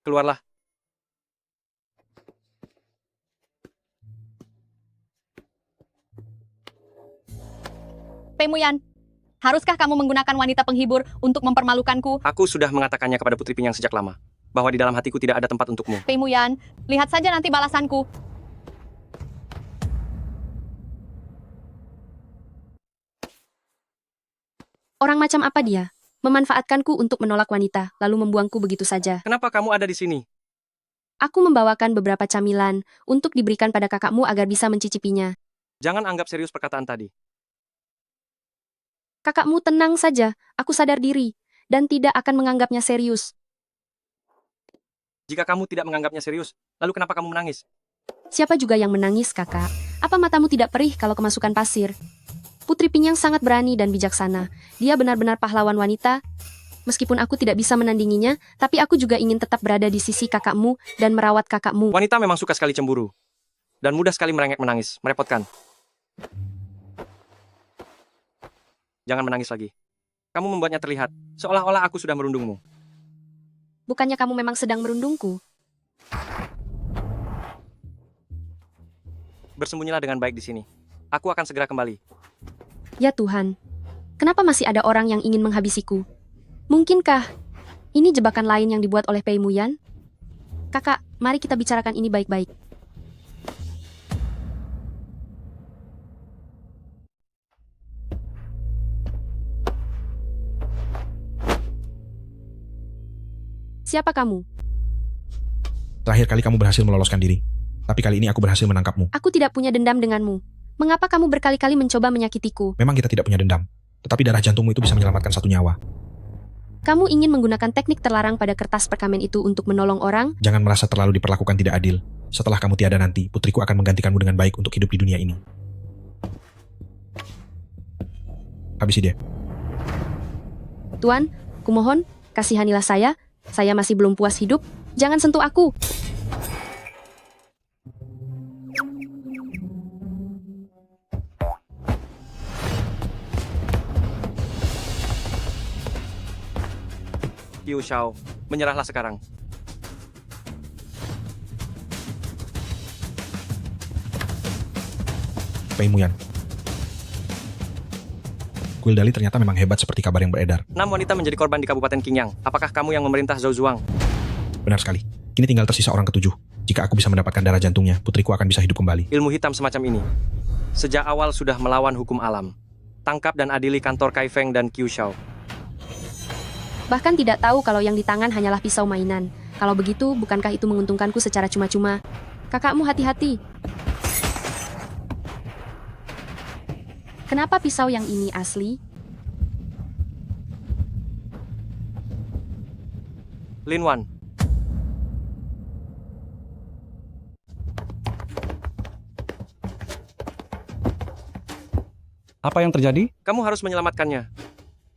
Keluarlah. Pei Muyan, haruskah kamu menggunakan wanita penghibur untuk mempermalukanku? Aku sudah mengatakannya kepada Putri Pingyang sejak lama, bahwa di dalam hatiku tidak ada tempat untukmu. Pei Muyan, lihat saja nanti balasanku. Orang macam apa dia? memanfaatkanku untuk menolak wanita, lalu membuangku begitu saja. Kenapa kamu ada di sini? Aku membawakan beberapa camilan untuk diberikan pada kakakmu agar bisa mencicipinya. Jangan anggap serius perkataan tadi. Kakakmu tenang saja, aku sadar diri, dan tidak akan menganggapnya serius. Jika kamu tidak menganggapnya serius, lalu kenapa kamu menangis? Siapa juga yang menangis, kakak? Apa matamu tidak perih kalau kemasukan pasir? Putri Pinyang sangat berani dan bijaksana. Dia benar-benar pahlawan wanita. Meskipun aku tidak bisa menandinginya, tapi aku juga ingin tetap berada di sisi kakakmu dan merawat kakakmu. Wanita memang suka sekali cemburu. Dan mudah sekali merengek menangis, merepotkan. Jangan menangis lagi. Kamu membuatnya terlihat, seolah-olah aku sudah merundungmu. Bukannya kamu memang sedang merundungku? Bersembunyilah dengan baik di sini. Aku akan segera kembali. Ya Tuhan, kenapa masih ada orang yang ingin menghabisiku? Mungkinkah ini jebakan lain yang dibuat oleh Pei Muyan? Kakak, mari kita bicarakan ini baik-baik. Siapa kamu? Terakhir kali kamu berhasil meloloskan diri. Tapi kali ini aku berhasil menangkapmu. Aku tidak punya dendam denganmu. Mengapa kamu berkali-kali mencoba menyakitiku? Memang kita tidak punya dendam. Tetapi darah jantungmu itu bisa menyelamatkan satu nyawa. Kamu ingin menggunakan teknik terlarang pada kertas perkamen itu untuk menolong orang? Jangan merasa terlalu diperlakukan tidak adil. Setelah kamu tiada nanti, putriku akan menggantikanmu dengan baik untuk hidup di dunia ini. Habisi dia. Tuan, kumohon, kasihanilah saya. Saya masih belum puas hidup. Jangan sentuh aku. Qiu Xiao, menyerahlah sekarang. Pei Muyan. Kuil Dali ternyata memang hebat seperti kabar yang beredar. 6 wanita menjadi korban di Kabupaten Qingyang. Apakah kamu yang memerintah Zhou Zuang? Benar sekali. Kini tinggal tersisa orang ketujuh. Jika aku bisa mendapatkan darah jantungnya, putriku akan bisa hidup kembali. Ilmu hitam semacam ini sejak awal sudah melawan hukum alam. Tangkap dan adili kantor Kai Feng dan Qiu Xiao. Bahkan tidak tahu kalau yang di tangan hanyalah pisau mainan. Kalau begitu, bukankah itu menguntungkanku secara cuma-cuma? Kakakmu hati-hati. Kenapa pisau yang ini asli? Lin Wan. Apa yang terjadi? Kamu harus menyelamatkannya.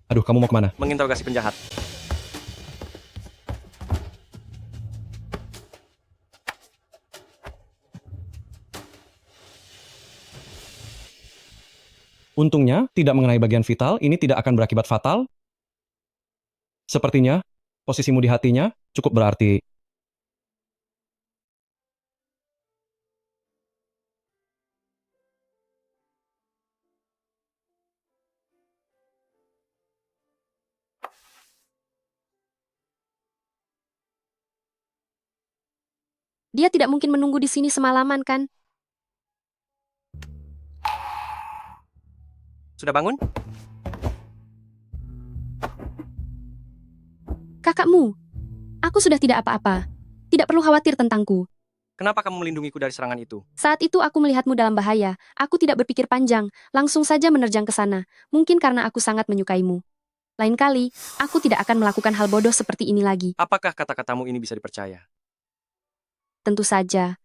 Aduh, kamu mau kemana? Menginterogasi penjahat. Untungnya, tidak mengenai bagian vital, ini tidak akan berakibat fatal. Sepertinya, posisimu di hatinya cukup berarti. Dia tidak mungkin menunggu di sini semalaman, kan? Sudah bangun? Kakakmu, aku sudah tidak apa-apa. Tidak perlu khawatir tentangku. Kenapa kamu melindungiku dari serangan itu? Saat itu aku melihatmu dalam bahaya. Aku tidak berpikir panjang, langsung saja menerjang ke sana. Mungkin karena aku sangat menyukaimu. Lain kali, aku tidak akan melakukan hal bodoh seperti ini lagi. Apakah kata-katamu ini bisa dipercaya? Tentu saja.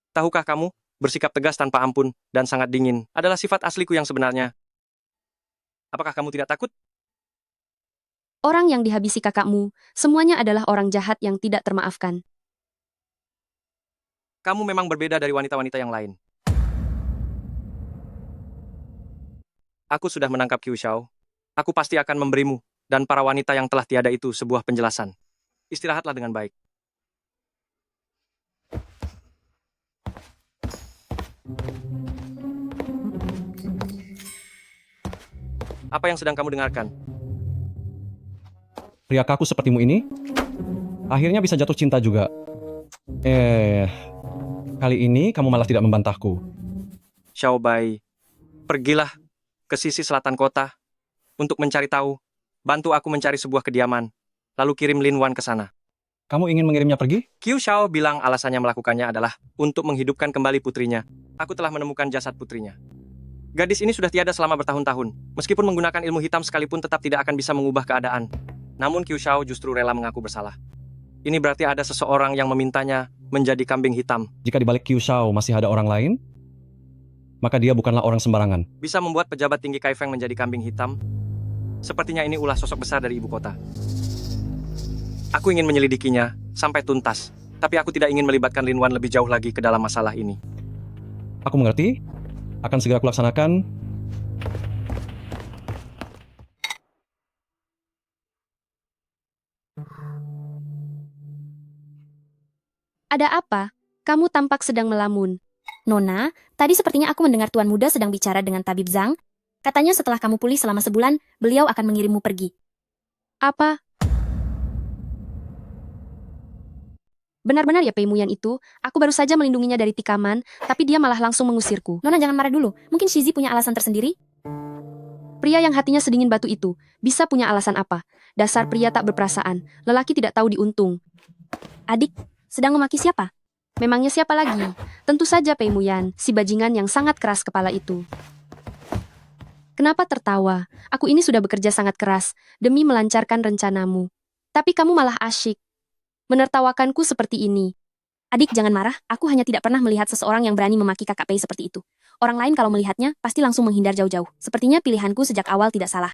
Tahukah kamu, bersikap tegas tanpa ampun dan sangat dingin adalah sifat asliku yang sebenarnya. Apakah kamu tidak takut? Orang yang dihabisi kakakmu, semuanya adalah orang jahat yang tidak termaafkan. Kamu memang berbeda dari wanita-wanita yang lain. Aku sudah menangkap Qiu Xiao. Aku pasti akan memberimu dan para wanita yang telah tiada itu sebuah penjelasan. Istirahatlah dengan baik. Apa yang sedang kamu dengarkan? Pria kaku sepertimu ini, akhirnya bisa jatuh cinta juga. Kali ini kamu malah tidak membantahku. Xiao Bai, pergilah ke sisi selatan kota untuk mencari tahu bantu aku mencari sebuah kediaman, lalu kirim Lin Wan ke sana. Kamu ingin mengirimnya pergi? Qiu Xiao bilang alasannya melakukannya adalah untuk menghidupkan kembali putrinya. Aku telah menemukan jasad putrinya. Gadis ini sudah tiada selama bertahun-tahun. Meskipun menggunakan ilmu hitam sekalipun tetap tidak akan bisa mengubah keadaan. Namun Qiu Xiao justru rela mengaku bersalah. Ini berarti ada seseorang yang memintanya menjadi kambing hitam. Jika di balik Qiu Xiao masih ada orang lain, maka dia bukanlah orang sembarangan. Bisa membuat pejabat tinggi Kaifeng menjadi kambing hitam? Sepertinya ini ulah sosok besar dari ibu kota. Aku ingin menyelidikinya sampai tuntas, tapi aku tidak ingin melibatkan Lin Wan lebih jauh lagi ke dalam masalah ini. Aku mengerti. Akan segera kulaksanakan. Ada apa? Kamu tampak sedang melamun. Nona, tadi sepertinya aku mendengar Tuan Muda sedang bicara dengan Tabib Zhang. Katanya setelah kamu pulih selama sebulan, beliau akan mengirimmu pergi. Apa? Benar-benar ya Pei Muyan itu, aku baru saja melindunginya dari tikaman, tapi dia malah langsung mengusirku. Nona jangan marah dulu, mungkin Shizi punya alasan tersendiri? Pria yang hatinya sedingin batu itu, bisa punya alasan apa? Dasar pria tak berperasaan, lelaki tidak tahu diuntung. Adik, sedang memaki siapa? Memangnya siapa lagi? Tentu saja Pei Muyan, si bajingan yang sangat keras kepala itu. Kenapa tertawa? Aku ini sudah bekerja sangat keras, demi melancarkan rencanamu. Tapi kamu malah asyik menertawakanku seperti ini. Adik jangan marah, aku hanya tidak pernah melihat seseorang yang berani memaki kakak Pei seperti itu. Orang lain kalau melihatnya, pasti langsung menghindar jauh-jauh. Sepertinya pilihanku sejak awal tidak salah.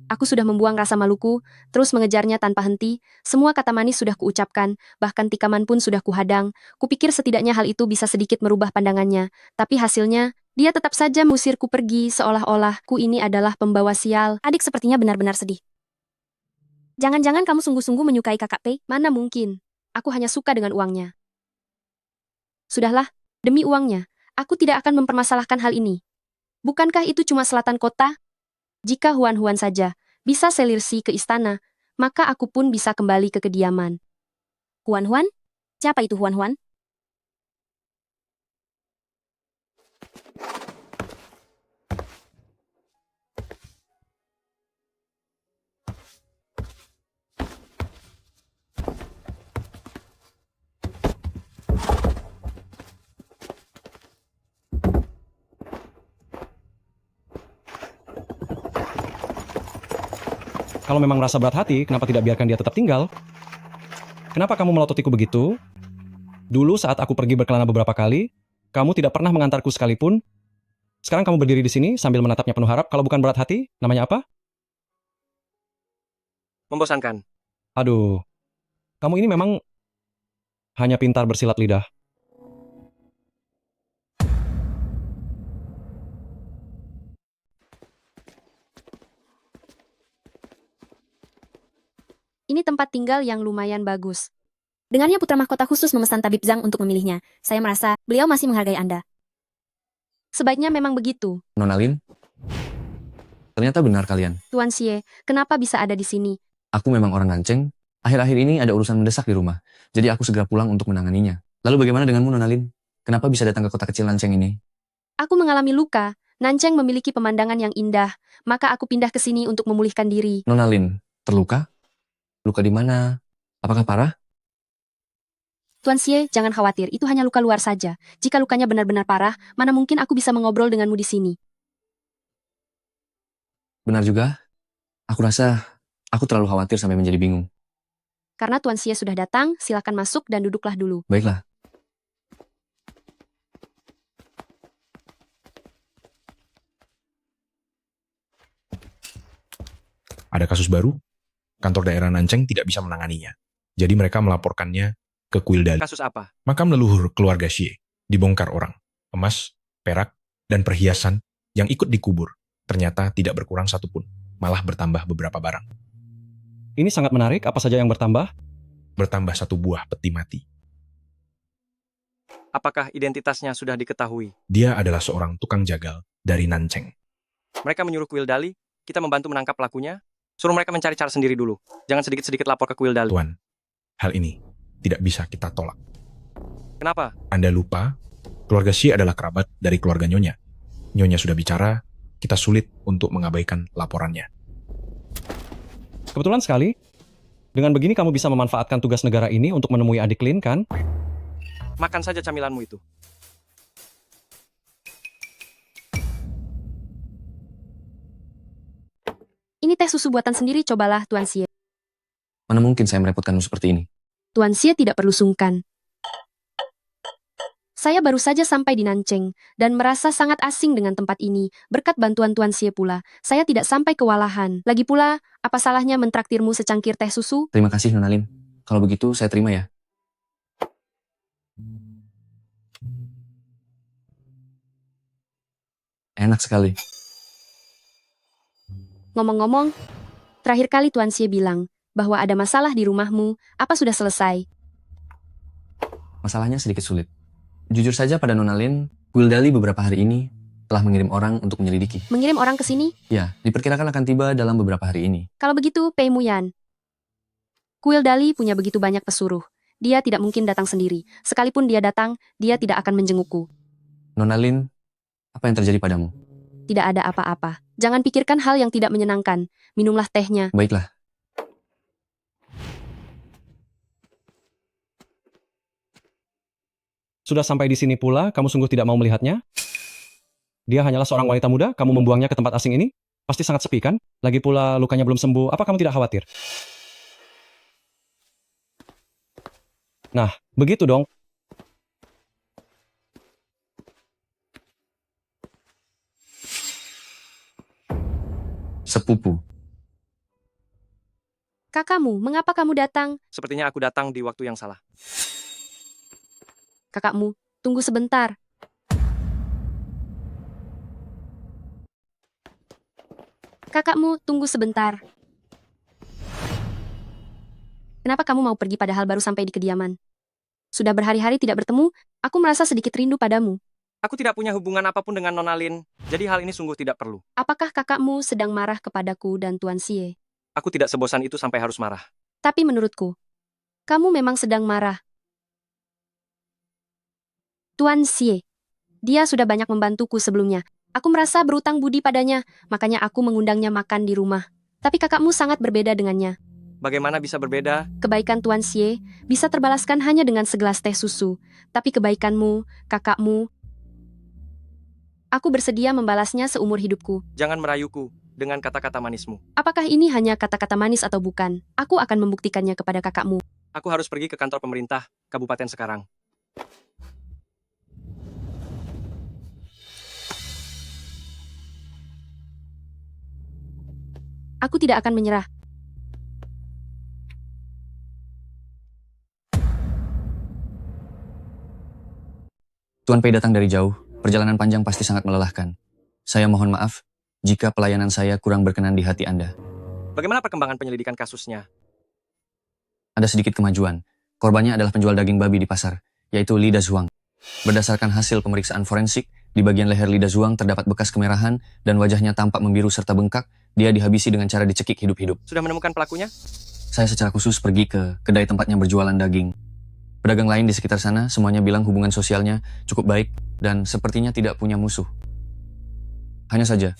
Aku sudah membuang rasa maluku, terus mengejarnya tanpa henti. Semua kata manis sudah kuucapkan, bahkan tikaman pun sudah kuhadang. Kupikir setidaknya hal itu bisa sedikit merubah pandangannya. Tapi hasilnya, dia tetap saja mengusirku pergi seolah-olah ku ini adalah pembawa sial. Adik sepertinya benar-benar sedih. Jangan-jangan kamu sungguh-sungguh menyukai kakak Pei? Mana mungkin. Aku hanya suka dengan uangnya. Sudahlah, demi uangnya, aku tidak akan mempermasalahkan hal ini. Bukankah itu cuma selatan kota? Jika Huan-Huan saja bisa selirsi ke istana, maka aku pun bisa kembali ke kediaman. Huan-Huan? Siapa itu Huan-Huan? Kalau memang merasa berat hati, kenapa tidak biarkan dia tetap tinggal? Kenapa kamu melototiku begitu? Dulu saat aku pergi berkelana beberapa kali, kamu tidak pernah mengantarku sekalipun. Sekarang kamu berdiri di sini sambil menatapnya penuh harap. Kalau bukan berat hati, namanya apa? Membosankan. Aduh, kamu ini memang hanya pintar bersilat lidah. Ini tempat tinggal yang lumayan bagus. Dengarnya putra mahkota khusus memesan Tabib Zhang untuk memilihnya. Saya merasa beliau masih menghargai Anda. Sebaiknya memang begitu. Nona Lin, ternyata benar kalian. Tuan Xie, kenapa bisa ada di sini? Aku memang orang Nanceng. Akhir-akhir ini ada urusan mendesak di rumah. Jadi aku segera pulang untuk menanganinya. Lalu bagaimana denganmu, Nona Lin? Kenapa bisa datang ke kota kecil Nanceng ini? Aku mengalami luka. Nanceng memiliki pemandangan yang indah. Maka aku pindah ke sini untuk memulihkan diri. Nona Lin, terluka? Luka di mana? Apakah parah? Tuan Xie, jangan khawatir. Itu hanya luka luar saja. Jika lukanya benar-benar parah, mana mungkin aku bisa mengobrol denganmu di sini. Benar juga. Aku rasa aku terlalu khawatir sampai menjadi bingung. Karena Tuan Xie sudah datang, silakan masuk dan duduklah dulu. Baiklah. Ada kasus baru? Kantor daerah Nanceng tidak bisa menanganinya. Jadi mereka melaporkannya ke Kuil Dali. Kasus apa? Makam leluhur keluarga Xie dibongkar orang. Emas, perak, dan perhiasan yang ikut dikubur ternyata tidak berkurang satupun. Malah bertambah beberapa barang. Ini sangat menarik. Apa saja yang bertambah? Bertambah satu buah peti mati. Apakah identitasnya sudah diketahui? Dia adalah seorang tukang jagal dari Nanceng. Mereka menyuruh Kuil Dali, kita membantu menangkap pelakunya. Suruh mereka mencari cara sendiri dulu. Jangan sedikit-sedikit lapor ke Kuil Dali. Tuan, hal ini tidak bisa kita tolak. Kenapa? Anda lupa, keluarga Xie adalah kerabat dari keluarga Nyonya. Nyonya sudah bicara, kita sulit untuk mengabaikan laporannya. Kebetulan sekali. Dengan begini kamu bisa memanfaatkan tugas negara ini untuk menemui adik Lin, kan? Makan saja camilanmu itu. Ini teh susu buatan sendiri, cobalah Tuan Xie. Mana mungkin saya merepotkanmu seperti ini? Tuan Xie tidak perlu sungkan. Saya baru saja sampai di Nancheng, dan merasa sangat asing dengan tempat ini. Berkat bantuan Tuan Xie pula, saya tidak sampai kewalahan. Lagi pula, apa salahnya mentraktirmu secangkir teh susu? Terima kasih, Nona Lin. Kalau begitu, saya terima ya. Enak sekali. Ngomong-ngomong, terakhir kali Tuan Xie bilang bahwa ada masalah di rumahmu, apa sudah selesai? Masalahnya sedikit sulit. Jujur saja pada Nona Lin, Kuil Dali beberapa hari ini telah mengirim orang untuk menyelidiki. Mengirim orang ke sini? Ya, diperkirakan akan tiba dalam beberapa hari ini. Kalau begitu, Pei Muyan. Kuil Dali punya begitu banyak pesuruh. Dia tidak mungkin datang sendiri. Sekalipun dia datang, dia tidak akan menjengukku. Nona Lin, apa yang terjadi padamu? Tidak ada apa-apa. Jangan pikirkan hal yang tidak menyenangkan. Minumlah tehnya. Baiklah. Sudah sampai di sini pula, kamu sungguh tidak mau melihatnya? Dia hanyalah seorang wanita muda, kamu membuangnya ke tempat asing ini? Pasti sangat sepi, kan? Lagi pula lukanya belum sembuh, apa kamu tidak khawatir? Nah, begitu dong. Sepupu. Kakakmu, mengapa kamu datang? Sepertinya aku datang di waktu yang salah. Kakakmu, tunggu sebentar. Kakakmu, tunggu sebentar. Kenapa kamu mau pergi padahal baru sampai di kediaman? Sudah berhari-hari tidak bertemu, aku merasa sedikit rindu padamu. Aku tidak punya hubungan apapun dengan Nona Lin, jadi hal ini sungguh tidak perlu. Apakah kakakmu sedang marah kepadaku dan Tuan Xie? Aku tidak sebosan itu sampai harus marah. Tapi menurutku, kamu memang sedang marah. Tuan Xie, dia sudah banyak membantuku sebelumnya. Aku merasa berutang budi padanya, makanya aku mengundangnya makan di rumah. Tapi kakakmu sangat berbeda dengannya. Bagaimana bisa berbeda? Kebaikan Tuan Xie bisa terbalaskan hanya dengan segelas teh susu. Tapi kebaikanmu, kakakmu, aku bersedia membalasnya seumur hidupku. Jangan merayuku dengan kata-kata manismu. Apakah ini hanya kata-kata manis atau bukan? Aku akan membuktikannya kepada kakakmu. Aku harus pergi ke kantor pemerintah, kabupaten sekarang. Aku tidak akan menyerah. Tuan Pei datang dari jauh, perjalanan panjang pasti sangat melelahkan. Saya mohon maaf jika pelayanan saya kurang berkenan di hati Anda. Bagaimana perkembangan penyelidikan kasusnya? Ada sedikit kemajuan. Korbannya adalah penjual daging babi di pasar, yaitu Li Dazuang. Berdasarkan hasil pemeriksaan forensik, di bagian leher Li Dazuang terdapat bekas kemerahan dan wajahnya tampak membiru serta bengkak. Dia dihabisi dengan cara dicekik hidup-hidup. Sudah menemukan pelakunya? Saya secara khusus pergi ke kedai tempatnya berjualan daging. Pedagang lain di sekitar sana semuanya bilang hubungan sosialnya cukup baik dan sepertinya tidak punya musuh. Hanya saja,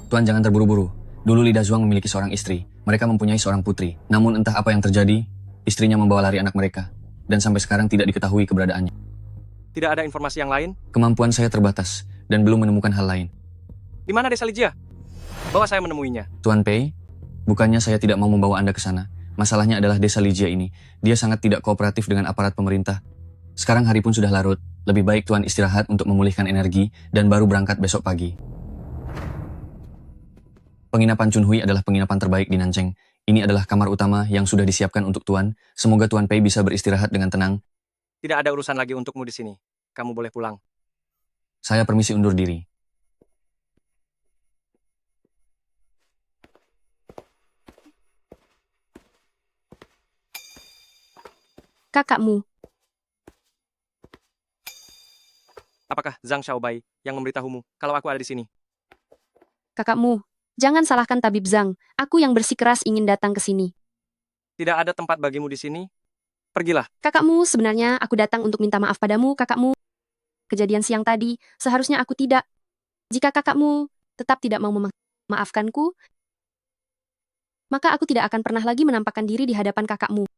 Tuan jangan terburu-buru. Dulu Li Dazuang memiliki seorang istri. Mereka mempunyai seorang putri. Namun entah apa yang terjadi, istrinya membawa lari anak mereka. Dan sampai sekarang tidak diketahui keberadaannya. Tidak ada informasi yang lain? Kemampuan saya terbatas dan belum menemukan hal lain. Di mana desa Lijia? Bawa saya menemuinya. Tuan Pei, bukannya saya tidak mau membawa Anda ke sana. Masalahnya adalah desa Lijia ini. Dia sangat tidak kooperatif dengan aparat pemerintah. Sekarang hari pun sudah larut. Lebih baik Tuan istirahat untuk memulihkan energi dan baru berangkat besok pagi. Penginapan Chunhui adalah penginapan terbaik di Nancheng. Ini adalah kamar utama yang sudah disiapkan untuk Tuan. Semoga Tuan Pei bisa beristirahat dengan tenang. Tidak ada urusan lagi untukmu di sini. Kamu boleh pulang. Saya permisi undur diri. Kakakmu, Apakah Zhang Xiaobai yang memberitahumu kalau aku ada di sini? kakakmu, jangan salahkan Tabib Zhang. Aku yang bersikeras ingin datang ke sini. Tidak ada tempat bagimu di sini? Pergilah. Kakakmu, sebenarnya aku datang untuk minta maaf padamu, kakakmu. Kejadian siang tadi, seharusnya aku tidak. Jika kakakmu tetap tidak mau memaafkanku, maka aku tidak akan pernah lagi menampakkan diri di hadapan kakakmu.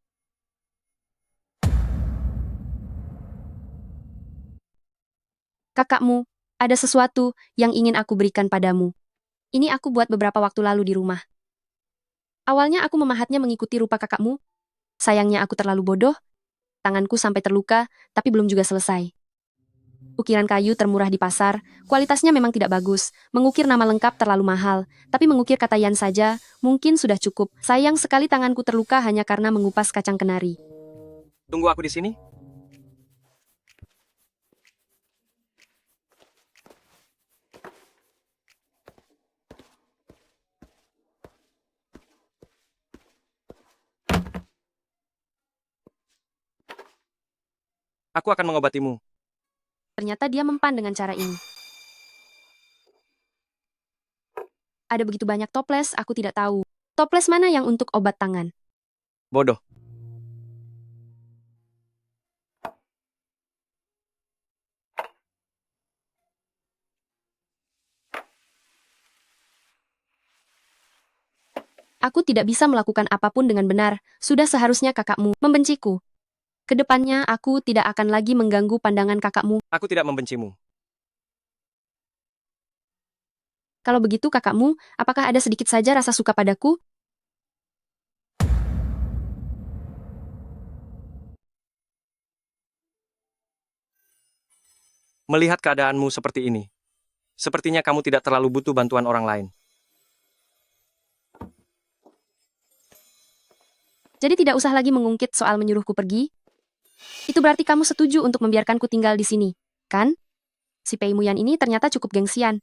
Kakakmu, ada sesuatu yang ingin aku berikan padamu. Ini aku buat beberapa waktu lalu di rumah. Awalnya aku memahatnya mengikuti rupa kakakmu. Sayangnya aku terlalu bodoh. Tanganku sampai terluka, tapi belum juga selesai. Ukiran kayu termurah di pasar, kualitasnya memang tidak bagus. Mengukir nama lengkap terlalu mahal, tapi mengukir kata Yan saja mungkin sudah cukup. Sayang sekali tanganku terluka hanya karena mengupas kacang kenari. Tunggu aku di sini. Aku akan mengobatimu. Ternyata dia mempan dengan cara ini. Ada begitu banyak toples, aku tidak tahu. Toples mana yang untuk obat tangan? Bodoh. Aku tidak bisa melakukan apapun dengan benar. Sudah seharusnya kakakmu membenciku. Kedepannya aku tidak akan lagi mengganggu pandangan kakakmu. Aku tidak membencimu. Kalau begitu kakakmu, apakah ada sedikit saja rasa suka padaku? Melihat keadaanmu seperti ini, sepertinya kamu tidak terlalu butuh bantuan orang lain. Jadi tidak usah lagi mengungkit soal menyuruhku pergi. Itu berarti kamu setuju untuk membiarkanku tinggal di sini, kan? Si Pei Muyan ini ternyata cukup gengsian.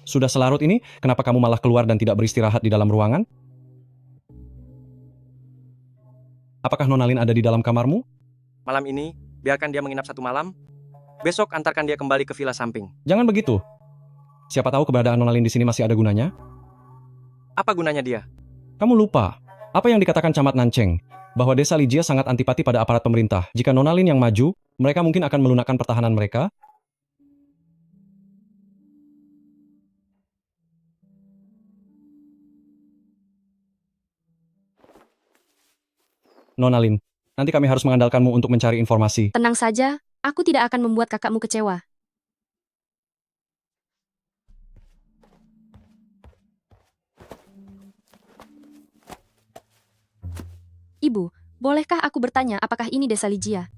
Sudah selarut ini, kenapa kamu malah keluar dan tidak beristirahat di dalam ruangan? Apakah Nonalin ada di dalam kamarmu? Malam ini, biarkan dia menginap 1 malam. Besok antarkan dia kembali ke villa samping. Jangan begitu. Siapa tahu keberadaan Nonalin di sini masih ada gunanya? Apa gunanya dia? Kamu lupa, apa yang dikatakan Camat Nanceng, bahwa desa Lijia sangat antipati pada aparat pemerintah. Jika Nonalin yang maju, mereka mungkin akan melunakkan pertahanan mereka. Nonalin, nanti kami harus mengandalkanmu untuk mencari informasi. Tenang saja, aku tidak akan membuat kakakmu kecewa. Ibu, bolehkah aku bertanya apakah ini desa Lijia?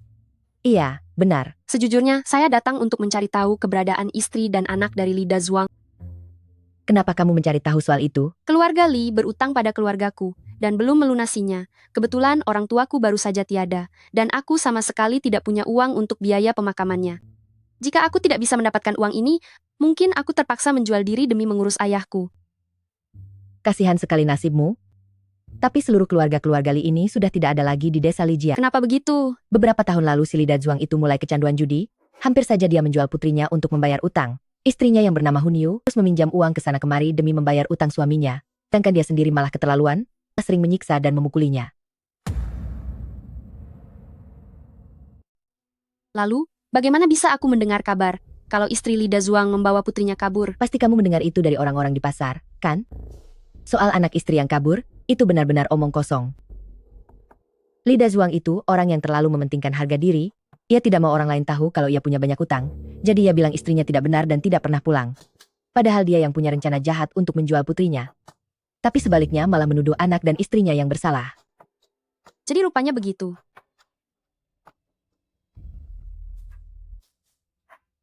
Iya, benar. Sejujurnya, saya datang untuk mencari tahu keberadaan istri dan anak dari Lida Zhuang. Kenapa kamu mencari tahu soal itu? Keluarga Li berutang pada keluargaku, dan belum melunasinya. Kebetulan orang tuaku baru saja tiada, dan aku sama sekali tidak punya uang untuk biaya pemakamannya. Jika aku tidak bisa mendapatkan uang ini, mungkin aku terpaksa menjual diri demi mengurus ayahku. Kasihan sekali nasibmu. Tapi seluruh keluarga-keluarga Li ini sudah tidak ada lagi di desa Lijia. Kenapa begitu? Beberapa tahun lalu si Lida Zhuang itu mulai kecanduan judi. Hampir saja dia menjual putrinya untuk membayar utang. Istrinya yang bernama Hunyu terus meminjam uang ke sana kemari demi membayar utang suaminya. Sedangkan dia sendiri malah keterlaluan, sering menyiksa dan memukulinya. Lalu, bagaimana bisa aku mendengar kabar kalau istri Lida Zhuang membawa putrinya kabur? Pasti kamu mendengar itu dari orang-orang di pasar, kan? Soal anak istri yang kabur, itu benar-benar omong kosong. Lida Zhuang itu orang yang terlalu mementingkan harga diri. Ia tidak mau orang lain tahu kalau ia punya banyak utang. Jadi ia bilang istrinya tidak benar dan tidak pernah pulang. Padahal dia yang punya rencana jahat untuk menjual putrinya. Tapi sebaliknya malah menuduh anak dan istrinya yang bersalah. Jadi rupanya begitu.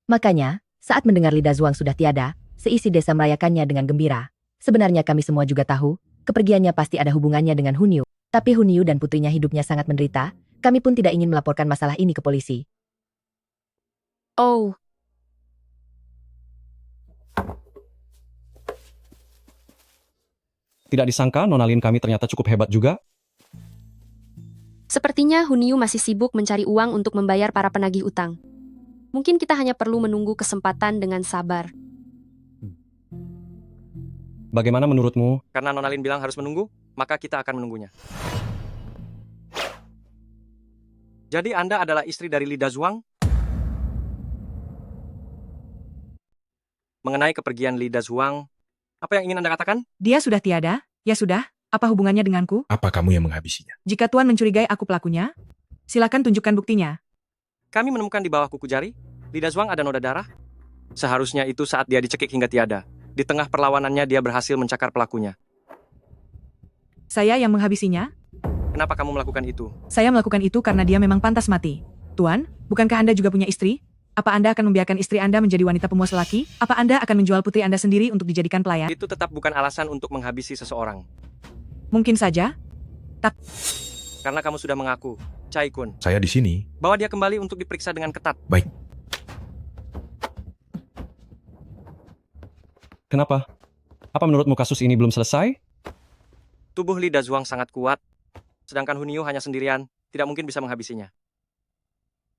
Makanya, saat mendengar Lida Zhuang sudah tiada, seisi desa merayakannya dengan gembira. Sebenarnya kami semua juga tahu, kepergiannya pasti ada hubungannya dengan Hunyu. Tapi Hunyu dan putrinya hidupnya sangat menderita, kami pun tidak ingin melaporkan masalah ini ke polisi. Oh. Tidak disangka Nonalin kami ternyata cukup hebat juga. Sepertinya Hunyu masih sibuk mencari uang untuk membayar para penagih utang. Mungkin kita hanya perlu menunggu kesempatan dengan sabar. Bagaimana menurutmu? Karena Nonalin bilang harus menunggu, maka kita akan menunggunya. Jadi Anda adalah istri dari Lida Zhuang? mengenai kepergian Li Dazuang. Apa yang ingin Anda katakan? Dia sudah tiada? Ya sudah, apa hubungannya denganku? Apa kamu yang menghabisinya? Jika Tuan mencurigai aku pelakunya, silakan tunjukkan buktinya. Kami menemukan di bawah kuku jari, Li Dazuang ada noda darah. Seharusnya itu saat dia dicekik hingga tiada. Di tengah perlawanannya dia berhasil mencakar pelakunya. Saya yang menghabisinya? Kenapa kamu melakukan itu? Saya melakukan itu karena dia memang pantas mati. Tuan, bukankah Anda juga punya istri? Apa Anda akan membiarkan istri Anda menjadi wanita pemuas lelaki? Apa Anda akan menjual putri Anda sendiri untuk dijadikan pelayan? Itu tetap bukan alasan untuk menghabisi seseorang. Mungkin saja. Karena kamu sudah mengaku, Chai Kun, Saya di sini. bahwa dia kembali untuk diperiksa dengan ketat. Baik. Kenapa? Apa menurutmu kasus ini belum selesai? Tubuh Li Dazuang sangat kuat, sedangkan Hunyu hanya sendirian, tidak mungkin bisa menghabisinya.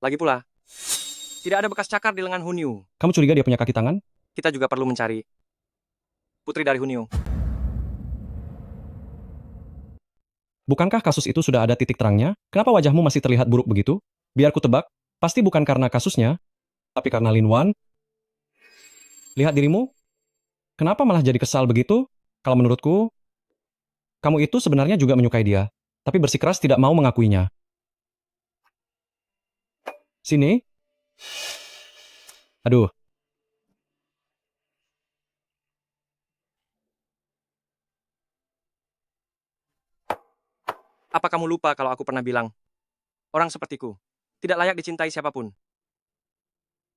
Lagi pula, tidak ada bekas cakar di lengan Hunyu. Kamu curiga dia punya kaki tangan? Kita juga perlu mencari putri dari Hunyu. Bukankah kasus itu sudah ada titik terangnya? Kenapa wajahmu masih terlihat buruk begitu? Biar ku tebak, pasti bukan karena kasusnya, tapi karena Lin Wan. Lihat dirimu. Kenapa malah jadi kesal begitu? Kalau menurutku, kamu itu sebenarnya juga menyukai dia, tapi bersikeras tidak mau mengakuinya. Sini. Aduh. Apa kamu lupa kalau aku pernah bilang, orang sepertiku tidak layak dicintai siapapun,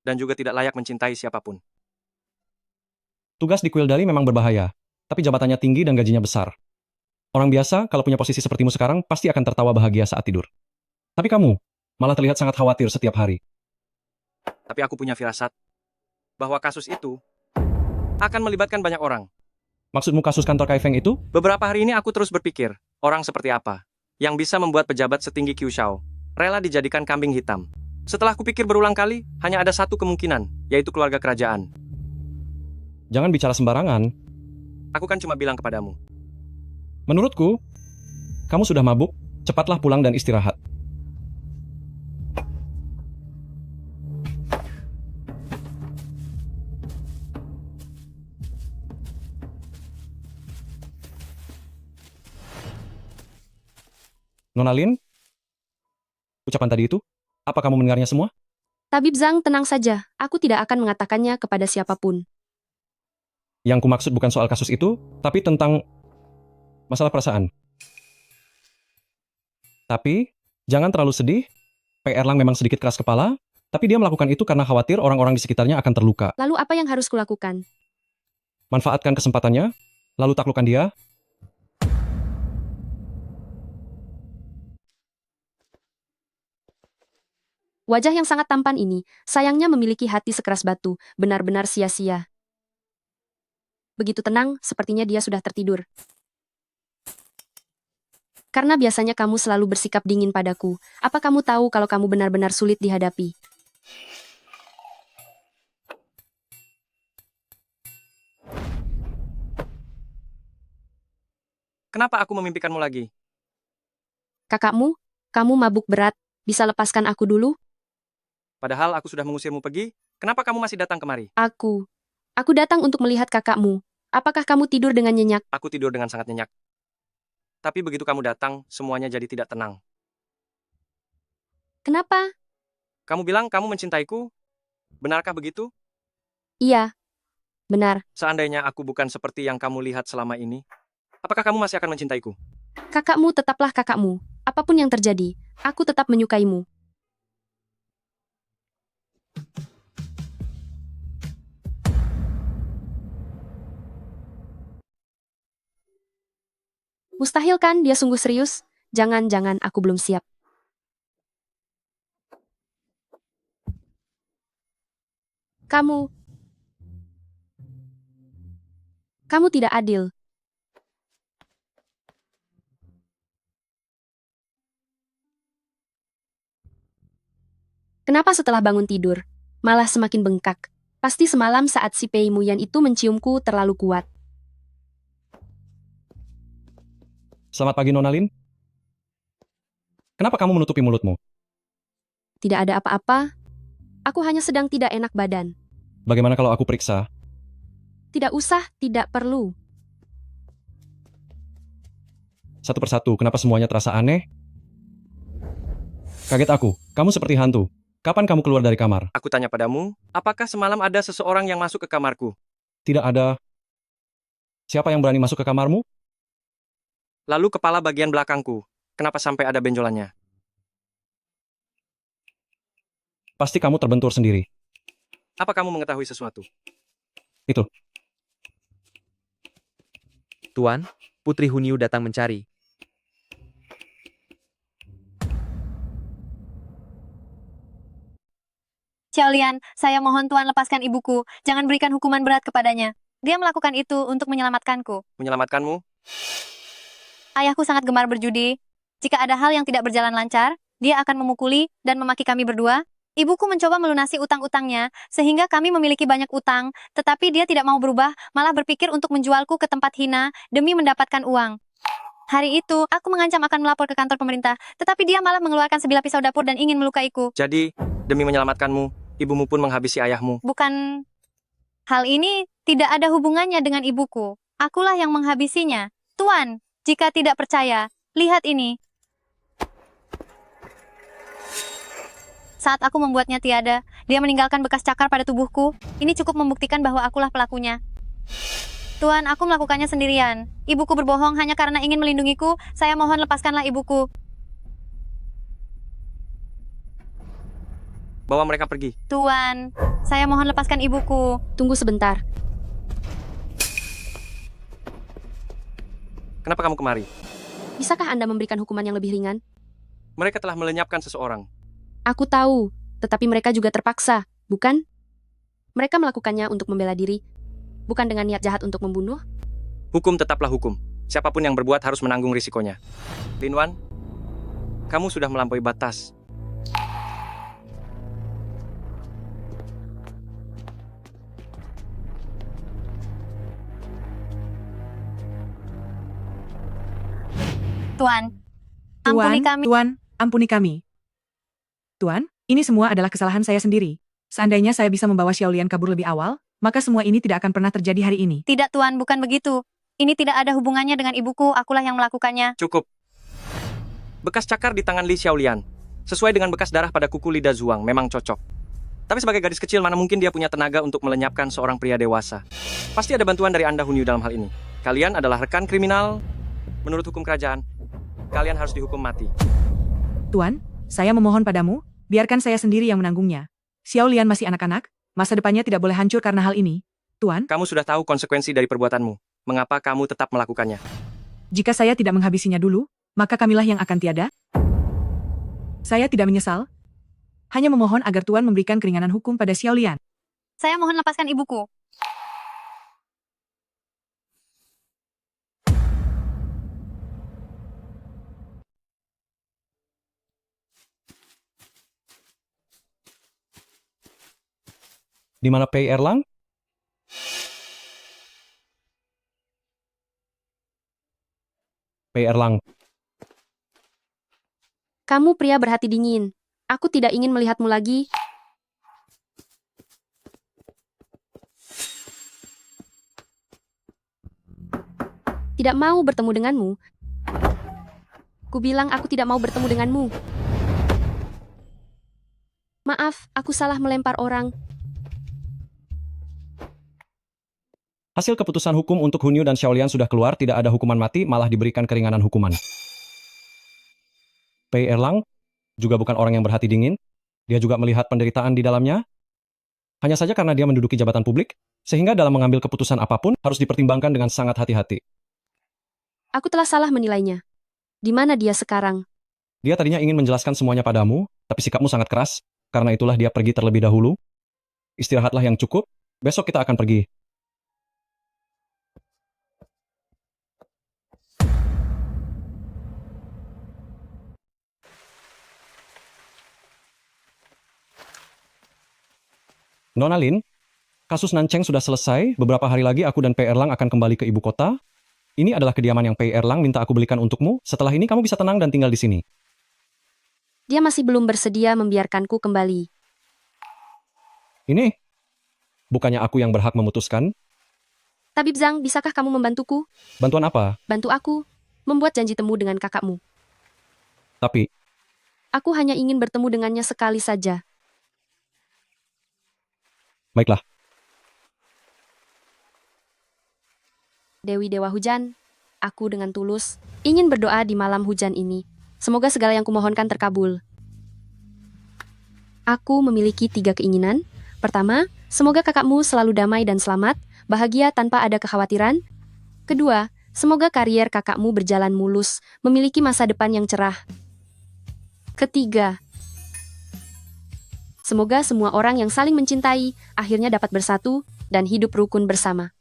dan juga tidak layak mencintai siapapun. Tugas di Kuil Dali memang berbahaya, tapi jabatannya tinggi dan gajinya besar. Orang biasa, kalau punya posisi sepertimu sekarang, pasti akan tertawa bahagia saat tidur. Tapi kamu, malah terlihat sangat khawatir setiap hari. Tapi aku punya firasat bahwa kasus itu akan melibatkan banyak orang. Maksudmu kasus kantor Kaifeng itu? Beberapa hari ini aku terus berpikir, orang seperti apa yang bisa membuat pejabat setinggi Qiu Shao rela dijadikan kambing hitam. Setelah kupikir berulang kali, hanya ada satu kemungkinan, yaitu keluarga kerajaan. Jangan bicara sembarangan. Aku kan cuma bilang kepadamu. Menurutku, kamu sudah mabuk, cepatlah pulang dan istirahat. Nona Lin, ucapan tadi itu, apa kamu mendengarnya semua? Tabib Zhang, tenang saja. Aku tidak akan mengatakannya kepada siapapun. Yang kumaksud bukan soal kasus itu, tapi tentang masalah perasaan. Tapi, jangan terlalu sedih. P. Erlang memang sedikit keras kepala, tapi dia melakukan itu karena khawatir orang-orang di sekitarnya akan terluka. Lalu apa yang harus kulakukan? Manfaatkan kesempatannya, lalu taklukkan dia. Wajah yang sangat tampan ini, sayangnya memiliki hati sekeras batu, benar-benar sia-sia. Begitu tenang, sepertinya dia sudah tertidur. Karena biasanya kamu selalu bersikap dingin padaku, apa kamu tahu kalau kamu benar-benar sulit dihadapi? Kenapa aku memimpikanmu lagi? Kakakmu, kamu mabuk berat, bisa lepaskan aku dulu? Padahal aku sudah mengusirmu pergi, kenapa kamu masih datang kemari? Aku datang untuk melihat kakakmu. Apakah kamu tidur dengan nyenyak? Aku tidur dengan sangat nyenyak. Tapi begitu kamu datang, semuanya jadi tidak tenang. Kenapa? Kamu bilang kamu mencintaiku? Benarkah begitu? Iya, benar. Seandainya aku bukan seperti yang kamu lihat selama ini, apakah kamu masih akan mencintaiku? Kakakmu tetaplah kakakmu. Apapun yang terjadi, aku tetap menyukaimu. Mustahil kan dia sungguh serius? Jangan-jangan aku belum siap. Kamu tidak adil. Kenapa setelah bangun tidur, malah semakin bengkak? Pasti semalam saat si Pei Muyan itu menciumku terlalu kuat. Selamat pagi, Nona Lin. Kenapa kamu menutupi mulutmu? Tidak ada apa-apa. Aku hanya sedang tidak enak badan. Bagaimana kalau aku periksa? Tidak usah, tidak perlu. Satu persatu, kenapa semuanya terasa aneh? Kaget aku, kamu seperti hantu. Kapan kamu keluar dari kamar? Aku tanya padamu, apakah semalam ada seseorang yang masuk ke kamarku? Tidak ada. Siapa yang berani masuk ke kamarmu? Lalu kepala bagian belakangku, kenapa sampai ada benjolannya? Pasti kamu terbentur sendiri. Apa kamu mengetahui sesuatu? Itu. Tuan, Putri Hunyu datang mencari. Xiaolian, saya mohon Tuan lepaskan ibuku. Jangan berikan hukuman berat kepadanya. Dia melakukan itu untuk menyelamatkanku. Menyelamatkanmu? Ayahku sangat gemar berjudi. Jika ada hal yang tidak berjalan lancar, dia akan memukuli dan memaki kami berdua. Ibuku mencoba melunasi utang-utangnya, sehingga kami memiliki banyak utang, tetapi dia tidak mau berubah, malah berpikir untuk menjualku ke tempat hina demi mendapatkan uang. Hari itu, aku mengancam akan melapor ke kantor pemerintah, tetapi dia malah mengeluarkan sebilah pisau dapur dan ingin melukaiku. Jadi, demi menyelamatkanmu, ibumu pun menghabisi ayahmu. Bukan... Hal ini tidak ada hubungannya dengan ibuku. Akulah yang menghabisinya. Tuan, jika tidak percaya, lihat ini. Saat aku membuatnya tiada, dia meninggalkan bekas cakar pada tubuhku. Ini cukup membuktikan bahwa akulah pelakunya. Tuan, aku melakukannya sendirian. Ibuku berbohong hanya karena ingin melindungiku. Saya mohon lepaskanlah ibuku. Bawa mereka pergi. Tuan, saya mohon lepaskan ibuku. Tunggu sebentar. Kenapa kamu kemari? Bisakah Anda memberikan hukuman yang lebih ringan? Mereka telah melenyapkan seseorang. Aku tahu, tetapi mereka juga terpaksa, bukan? Mereka melakukannya untuk membela diri, bukan dengan niat jahat untuk membunuh. Hukum tetaplah hukum. Siapapun yang berbuat harus menanggung risikonya. Lin Wan, kamu sudah melampaui batas. Tuan, ampuni kami. Tuan, ampuni kami. Tuan, ini semua adalah kesalahan saya sendiri. Seandainya saya bisa membawa Xiaolian kabur lebih awal, maka semua ini tidak akan pernah terjadi hari ini. Tidak, Tuan, bukan begitu. Ini tidak ada hubungannya dengan ibuku, akulah yang melakukannya. Cukup. Bekas cakar di tangan Li Xiaolian, sesuai dengan bekas darah pada kuku Lida Zuang, memang cocok. Tapi sebagai gadis kecil, mana mungkin dia punya tenaga untuk melenyapkan seorang pria dewasa. Pasti ada bantuan dari Anda Hunyu dalam hal ini. Kalian adalah rekan kriminal. Menurut hukum kerajaan, kalian harus dihukum mati. Tuan, saya memohon padamu, biarkan saya sendiri yang menanggungnya. Xiaolian masih anak-anak, masa depannya tidak boleh hancur karena hal ini. Tuan, Kamu sudah tahu konsekuensi dari perbuatanmu. Mengapa kamu tetap melakukannya? jika saya tidak menghabisinya dulu, maka kamilah yang akan tiada. Saya tidak menyesal. Hanya memohon agar Tuan memberikan keringanan hukum pada Xiaolian. Saya mohon lepaskan ibuku. Di mana Pei Erlang? Pei Erlang, Kamu pria berhati dingin. Aku tidak ingin melihatmu lagi. Tidak mau bertemu denganmu. Ku bilang aku tidak mau bertemu denganmu. Maaf, aku salah melempar orang. hasil keputusan hukum untuk Hunyu dan Xiaolian sudah keluar, tidak ada hukuman mati, malah diberikan keringanan hukuman. Pei Erlang juga bukan orang yang berhati dingin. Dia juga melihat penderitaan di dalamnya. Hanya saja karena dia menduduki jabatan publik, sehingga dalam mengambil keputusan apapun harus dipertimbangkan dengan sangat hati-hati. Aku telah salah menilainya. Di mana dia sekarang? Dia tadinya ingin menjelaskan semuanya padamu, tapi sikapmu sangat keras, karena itulah dia pergi terlebih dahulu. Istirahatlah yang cukup, besok kita akan pergi. Nona Lin, kasus Nancheng sudah selesai. Beberapa hari lagi aku dan Pei Erlang akan kembali ke ibu kota. Ini adalah kediaman yang Pei Erlang minta aku belikan untukmu. Setelah ini kamu bisa tenang dan tinggal di sini. Dia masih belum bersedia membiarkanku kembali. Ini, bukannya aku yang berhak memutuskan. Tabib Zhang, bisakah kamu membantuku? Bantuan apa? Bantu aku membuat janji temu dengan kakakmu. Tapi, Aku hanya ingin bertemu dengannya sekali saja. baiklah. Dewi Dewa Hujan, aku dengan tulus ingin berdoa di malam hujan ini. Semoga segala yang kumohonkan terkabul. Aku memiliki 3 keinginan. Pertama, semoga kakakmu selalu damai dan selamat, bahagia tanpa ada kekhawatiran. Kedua, semoga karier kakakmu berjalan mulus, memiliki masa depan yang cerah. Ketiga, semoga semua orang yang saling mencintai akhirnya dapat bersatu dan hidup rukun bersama.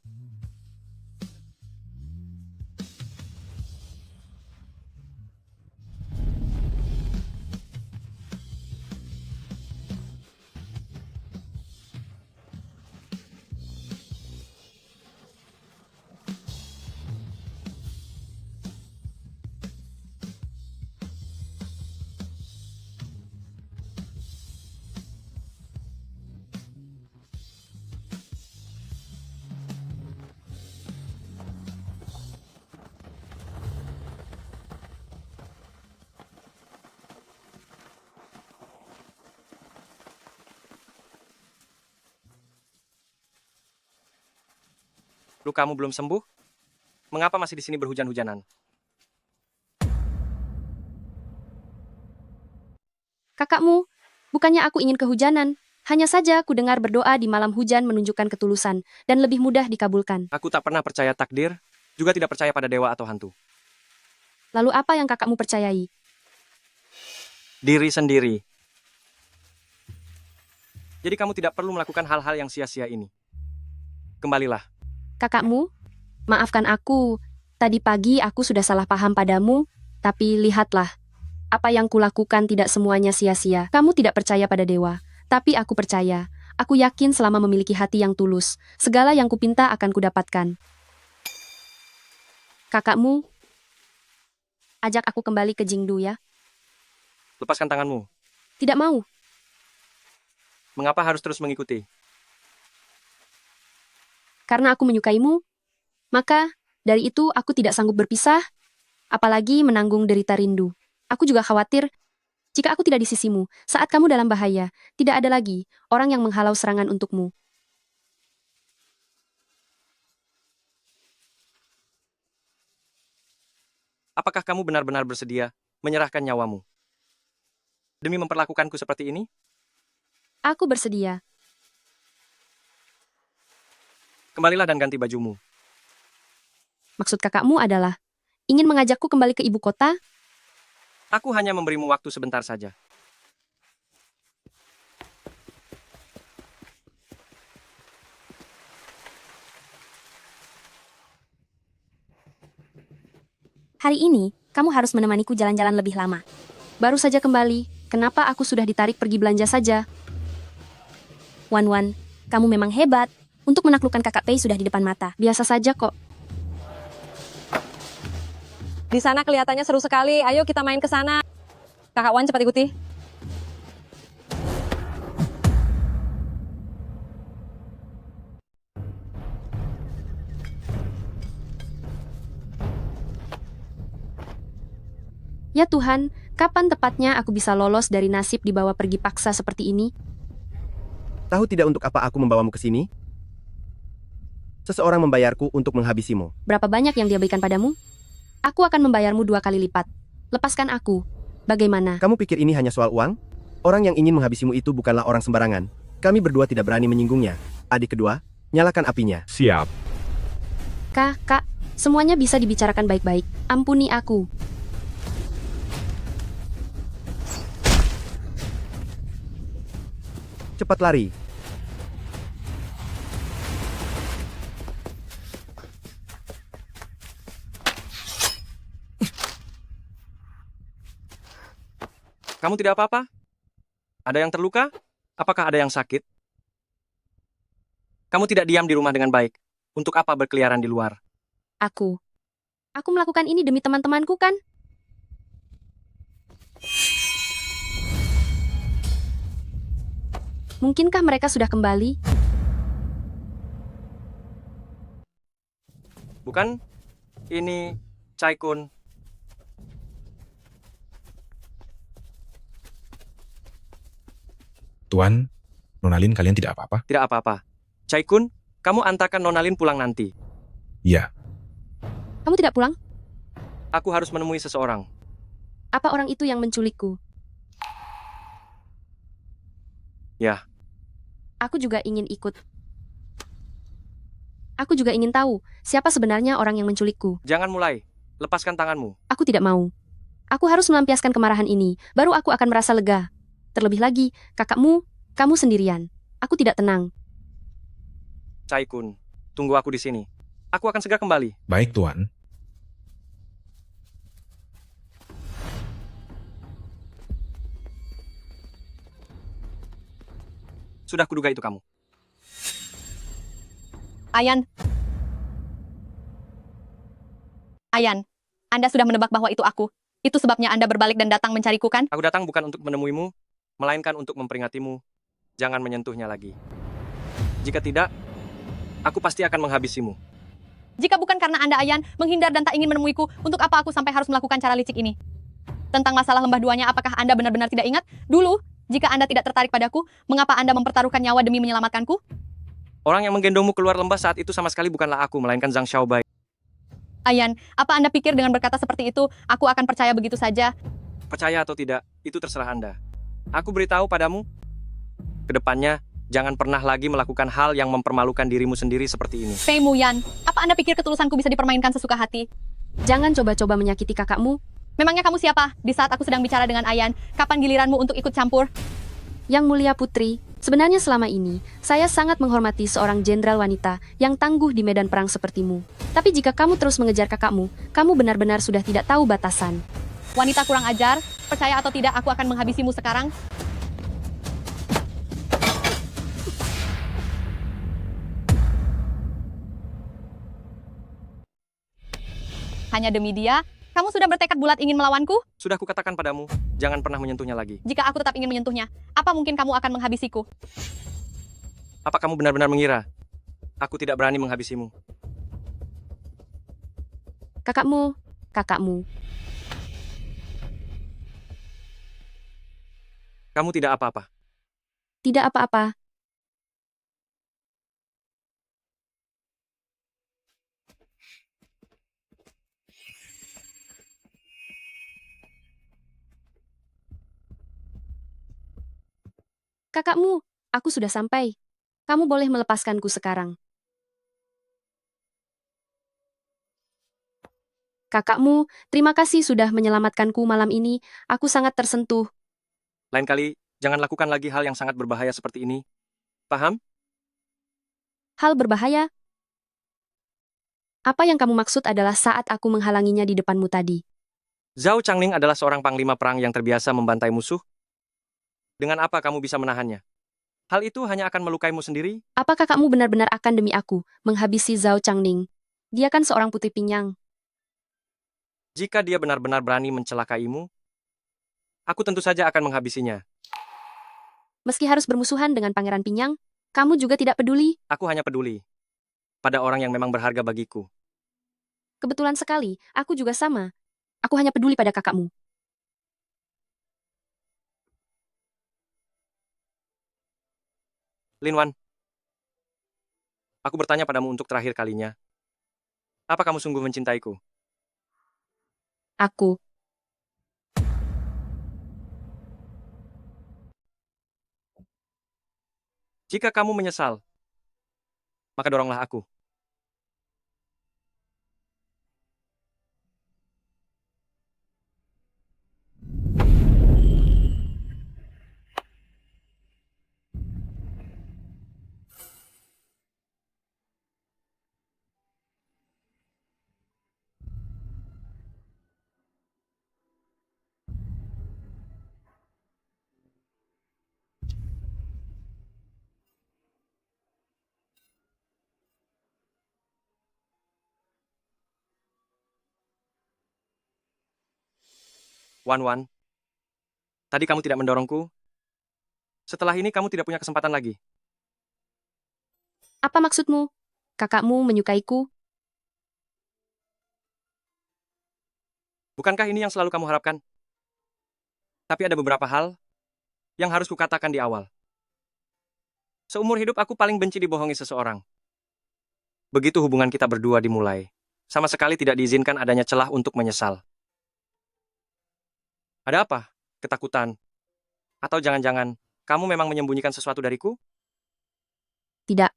Lukamu belum sembuh? Mengapa masih di sini berhujan-hujanan? Kakakmu, bukannya aku ingin kehujanan. Hanya saja ku dengar berdoa di malam hujan menunjukkan ketulusan dan lebih mudah dikabulkan. Aku tak pernah percaya takdir, juga tidak percaya pada dewa atau hantu. Lalu apa yang kakakmu percayai? Diri sendiri. Jadi kamu tidak perlu melakukan hal-hal yang sia-sia ini. Kembalilah. Kakakmu, maafkan aku. Tadi pagi aku sudah salah paham padamu, tapi lihatlah. Apa yang kulakukan tidak semuanya sia-sia. Kamu tidak percaya pada dewa, tapi aku percaya. Aku yakin selama memiliki hati yang tulus, segala yang kupinta akan kudapatkan. Kakakmu, ajak aku kembali ke Jingdu ya. Lepaskan tanganmu. Tidak mau. Mengapa harus terus mengikuti? Karena aku menyukaimu, maka dari itu aku tidak sanggup berpisah, apalagi menanggung derita rindu. Aku juga khawatir, jika aku tidak di sisimu, saat kamu dalam bahaya, tidak ada lagi orang yang menghalau serangan untukmu. Apakah kamu benar-benar bersedia menyerahkan nyawamu demi memperlakukanku seperti ini? Aku bersedia. Kembalilah dan ganti bajumu. Maksud kakakmu adalah ingin mengajakku kembali ke ibu kota? Aku hanya memberimu waktu sebentar saja. Hari ini, kamu harus menemaniku jalan-jalan lebih lama. Baru saja kembali, kenapa aku sudah ditarik pergi belanja saja? Wan, kamu memang hebat. Untuk menaklukkan kakak Pei sudah di depan mata. Biasa saja kok. Di sana kelihatannya seru sekali. Ayo kita main ke sana. Kakak Wan cepat ikuti. Ya Tuhan, kapan tepatnya aku bisa lolos dari nasib dibawa pergi paksa seperti ini? Tahu tidak untuk apa aku membawamu ke sini? Seseorang membayarku untuk menghabisimu. Berapa banyak yang dia berikan padamu? Aku akan membayarmu 2 kali lipat. Lepaskan aku. Bagaimana? Kamu pikir ini hanya soal uang? Orang yang ingin menghabisimu itu bukanlah orang sembarangan. Kami berdua tidak berani menyinggungnya. Adik kedua, nyalakan apinya. Siap. Kak, semuanya bisa dibicarakan baik-baik. Ampuni aku. Cepat lari. Kamu tidak apa-apa? Ada yang terluka? Apakah ada yang sakit? Kamu tidak diam di rumah dengan baik. Untuk apa berkeliaran di luar? Aku melakukan ini demi teman-temanku kan? Mungkinkah mereka sudah kembali? Bukan? Ini Chai-kun. Tuan, Nonalin kalian tidak apa-apa? Tidak apa-apa. Chai-kun, kamu antarkan Nonalin pulang nanti. Iya. Kamu tidak pulang? Aku harus menemui seseorang. Apa orang itu yang menculikku? Ya. Aku juga ingin ikut. Aku juga ingin tahu, siapa sebenarnya orang yang menculikku. Jangan mulai. Lepaskan tanganmu. Aku tidak mau. Aku harus melampiaskan kemarahan ini, baru aku akan merasa lega. Terlebih lagi, kakakmu, kamu sendirian. Aku tidak tenang. Chai-kun, tunggu aku di sini. Aku akan segera kembali. Baik, Tuan. Sudah kuduga itu kamu. Ayan. Ayan, Anda sudah menebak bahwa itu aku. Itu sebabnya Anda berbalik dan datang mencariku, kan? Aku datang bukan untuk menemuimu, melainkan untuk memperingatimu. Jangan menyentuhnya lagi. Jika tidak, aku pasti akan menghabisimu. Jika bukan karena Anda, Ayan, menghindar dan tak ingin menemuiku, untuk apa aku sampai harus melakukan cara licik ini? Tentang masalah lembah duanya, apakah Anda benar-benar tidak ingat? Dulu, jika Anda tidak tertarik padaku, mengapa Anda mempertaruhkan nyawa demi menyelamatkanku? Orang yang menggendongmu keluar lembah saat itu sama sekali bukanlah aku, melainkan Zhang Xiaobai. Ayan, apa Anda pikir dengan berkata seperti itu, aku akan percaya begitu saja? Percaya atau tidak, itu terserah Anda. Aku beritahu padamu, kedepannya, jangan pernah lagi melakukan hal yang mempermalukan dirimu sendiri seperti ini. Fei Muyan, apa Anda pikir ketulusanku bisa dipermainkan sesuka hati? Jangan coba-coba menyakiti kakakmu. Memangnya kamu siapa? Di saat aku sedang bicara dengan Ayan, kapan giliranmu untuk ikut campur? Yang mulia putri, sebenarnya selama ini, saya sangat menghormati seorang jenderal wanita yang tangguh di medan perang sepertimu. Tapi jika kamu terus mengejar kakakmu, kamu benar-benar sudah tidak tahu batasan. Wanita kurang ajar, percaya atau tidak aku akan menghabisimu sekarang. Hanya demi dia, kamu sudah bertekad bulat ingin melawanku? Sudah kukatakan padamu, jangan pernah menyentuhnya lagi. Jika aku tetap ingin menyentuhnya, apa mungkin kamu akan menghabisiku? Apa kamu benar-benar mengira aku tidak berani menghabisimu? Kakakmu, kakakmu. Kamu tidak apa-apa. Tidak apa-apa. Kakakmu, aku sudah sampai. Kamu boleh melepaskanku sekarang. Kakakmu, terima kasih sudah menyelamatkanku malam ini. Aku sangat tersentuh. Lain kali, jangan lakukan lagi hal yang sangat berbahaya seperti ini. Paham? Hal berbahaya? Apa yang kamu maksud adalah saat aku menghalanginya di depanmu tadi. Zhao Changning adalah seorang panglima perang yang terbiasa membantai musuh. Dengan apa kamu bisa menahannya? Hal itu hanya akan melukaimu sendiri. Apakah kamu benar-benar akan demi aku menghabisi Zhao Changning? Dia kan seorang putri pinyang. Jika dia benar-benar berani mencelakaimu, aku tentu saja akan menghabisinya. Meski harus bermusuhan dengan Pangeran Pinyang, kamu juga tidak peduli? Aku hanya peduli pada orang yang memang berharga bagiku. Kebetulan sekali, aku juga sama. Aku hanya peduli pada kakakmu. Lin Wan, aku bertanya padamu untuk terakhir kalinya. Apa kamu sungguh mencintaiku? Aku. Jika kamu menyesal, maka doronglah aku. Wan, tadi kamu tidak mendorongku. Setelah ini kamu tidak punya kesempatan lagi. Apa maksudmu? Kakakmu menyukaiku? Bukankah ini yang selalu kamu harapkan? Tapi ada beberapa hal yang harus kukatakan di awal. Seumur hidup aku paling benci dibohongi seseorang. Begitu hubungan kita berdua dimulai, sama sekali tidak diizinkan adanya celah untuk menyesal. Ada apa? Ketakutan? Atau jangan-jangan kamu memang menyembunyikan sesuatu dariku? Tidak.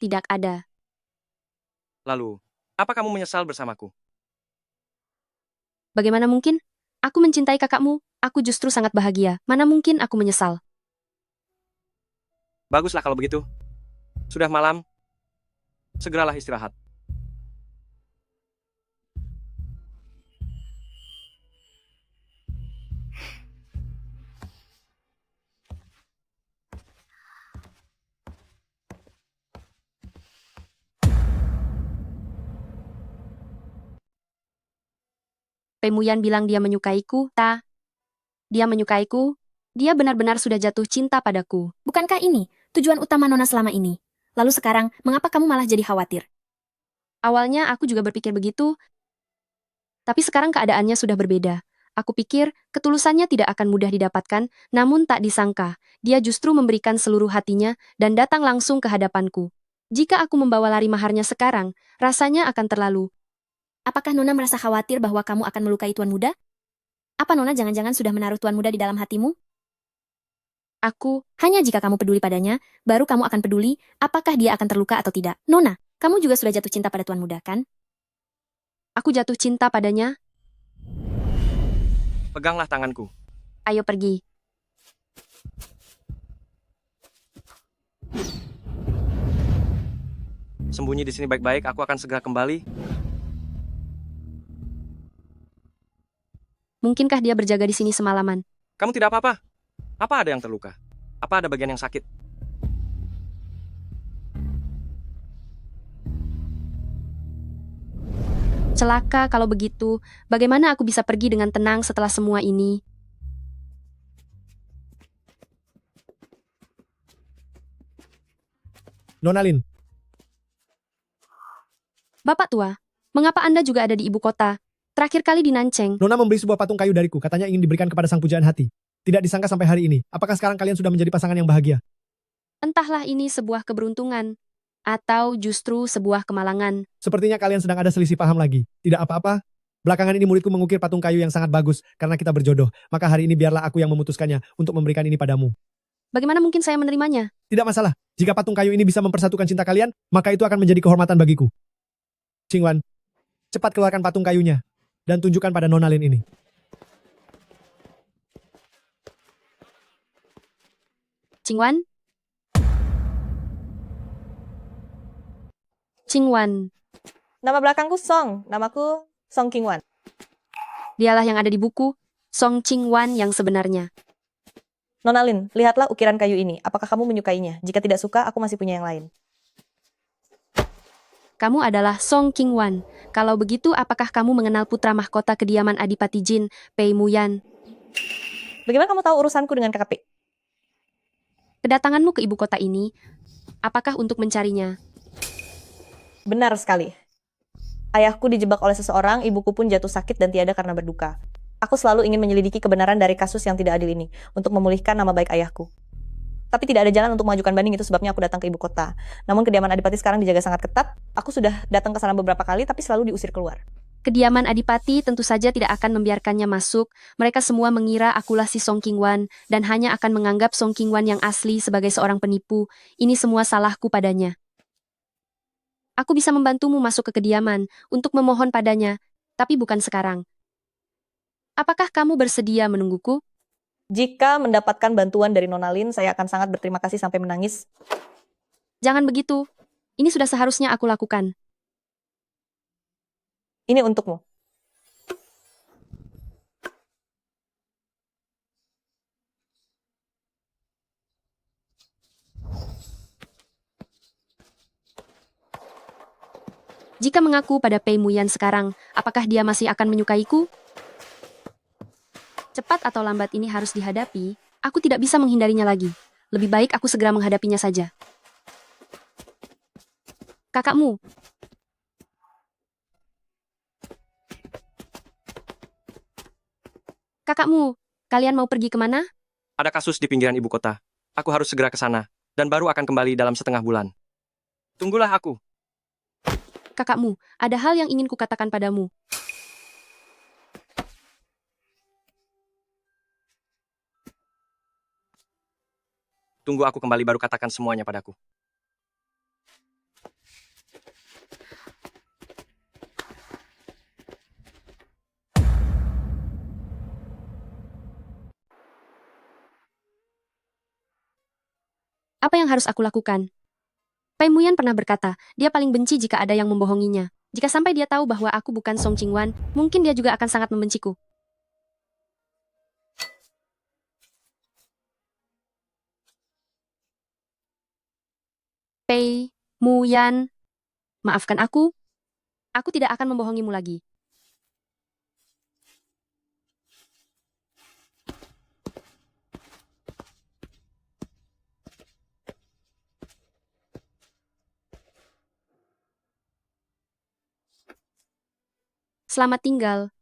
Tidak ada. Lalu, apa kamu menyesal bersamaku? Bagaimana mungkin? Aku mencintai kakakmu, aku justru sangat bahagia. Mana mungkin aku menyesal? Baguslah kalau begitu. Sudah malam, segeralah istirahat. Pemuyan bilang dia menyukaiku, ta? Dia menyukaiku? Dia benar-benar sudah jatuh cinta padaku. Bukankah ini tujuan utama Nona selama ini? Lalu sekarang, mengapa kamu malah jadi khawatir? Awalnya aku juga berpikir begitu, tapi sekarang keadaannya sudah berbeda. Aku pikir ketulusannya tidak akan mudah didapatkan, namun tak disangka, dia justru memberikan seluruh hatinya dan datang langsung ke hadapanku. Jika aku membawa lari maharnya sekarang, rasanya akan terlalu. Apakah Nona merasa khawatir bahwa kamu akan melukai Tuan Muda? Apa Nona jangan-jangan sudah menaruh Tuan Muda di dalam hatimu? Hanya jika kamu peduli padanya, baru kamu akan peduli apakah dia akan terluka atau tidak. Nona, kamu juga sudah jatuh cinta pada Tuan Muda, kan? Aku jatuh cinta padanya. Peganglah tanganku. Ayo pergi. Sembunyi di sini baik-baik, aku akan segera kembali. Mungkinkah dia berjaga di sini semalaman? Kamu tidak apa-apa? Apa ada yang terluka? Apa ada bagian yang sakit? Celaka kalau begitu, bagaimana aku bisa pergi dengan tenang setelah semua ini? Nonalin, Bapak tua, mengapa Anda juga ada di ibu kota? Terakhir kali di Nanceng. Nona membeli sebuah patung kayu dariku, katanya ingin diberikan kepada sang pujaan hati. Tidak disangka sampai hari ini. Apakah sekarang kalian sudah menjadi pasangan yang bahagia? Entahlah ini sebuah keberuntungan, atau justru sebuah kemalangan. Sepertinya kalian sedang ada selisih paham lagi. Tidak apa-apa. Belakangan ini muridku mengukir patung kayu yang sangat bagus, karena kita berjodoh. Maka hari ini biarlah aku yang memutuskannya untuk memberikan ini padamu. Bagaimana mungkin saya menerimanya? Tidak masalah. Jika patung kayu ini bisa mempersatukan cinta kalian, maka itu akan menjadi kehormatan bagiku. Qingwan, cepat keluarkan patung kayunya, dan tunjukkan pada Nonalin ini. Qingwan? Qingwan. Nama belakangku Song, namaku Song Qingwan. Dialah yang ada di buku, Song Qingwan yang sebenarnya. Nonalin, lihatlah ukiran kayu ini. Apakah kamu menyukainya? Jika tidak suka, aku masih punya yang lain. Kamu adalah Song Qingwan. Kalau begitu, apakah kamu mengenal putra mahkota kediaman Adipati Jin, Pei Muyan? Bagaimana kamu tahu urusanku dengan KKP? Kedatanganmu ke ibu kota ini, apakah untuk mencarinya? Benar sekali. Ayahku dijebak oleh seseorang, ibuku pun jatuh sakit dan tiada karena berduka. Aku selalu ingin menyelidiki kebenaran dari kasus yang tidak adil ini, untuk memulihkan nama baik ayahku. Tapi tidak ada jalan untuk mengajukan banding, itu sebabnya aku datang ke ibu kota. Namun kediaman Adipati sekarang dijaga sangat ketat. Aku sudah datang ke sana beberapa kali, tapi selalu diusir keluar. Kediaman Adipati tentu saja tidak akan membiarkannya masuk. Mereka semua mengira akulah si Song Qingwan, dan hanya akan menganggap Song Qingwan yang asli sebagai seorang penipu. Ini semua salahku padanya. Aku bisa membantumu masuk ke kediaman, untuk memohon padanya, tapi bukan sekarang. Apakah kamu bersedia menungguku? Jika mendapatkan bantuan dari Nonalin, saya akan sangat berterima kasih sampai menangis. Jangan begitu. Ini sudah seharusnya aku lakukan. Ini untukmu. Jika mengaku pada Pei Muyan sekarang, apakah dia masih akan menyukaiku? Cepat atau lambat ini harus dihadapi, aku tidak bisa menghindarinya lagi. Lebih baik aku segera menghadapinya saja. Kakakmu. Kakakmu, kalian mau pergi kemana? Ada kasus di pinggiran ibu kota. Aku harus segera ke sana, dan baru akan kembali dalam setengah bulan. Tunggulah aku. Kakakmu, ada hal yang ingin kukatakan padamu. Tunggu aku kembali baru katakan semuanya padaku. Apa yang harus aku lakukan? Pei Muyan pernah berkata, dia paling benci jika ada yang membohonginya. Jika sampai dia tahu bahwa aku bukan Song Qingwan, mungkin dia juga akan sangat membenciku. Pei Muyan, maafkan aku. Aku tidak akan membohongimu lagi. Selamat tinggal.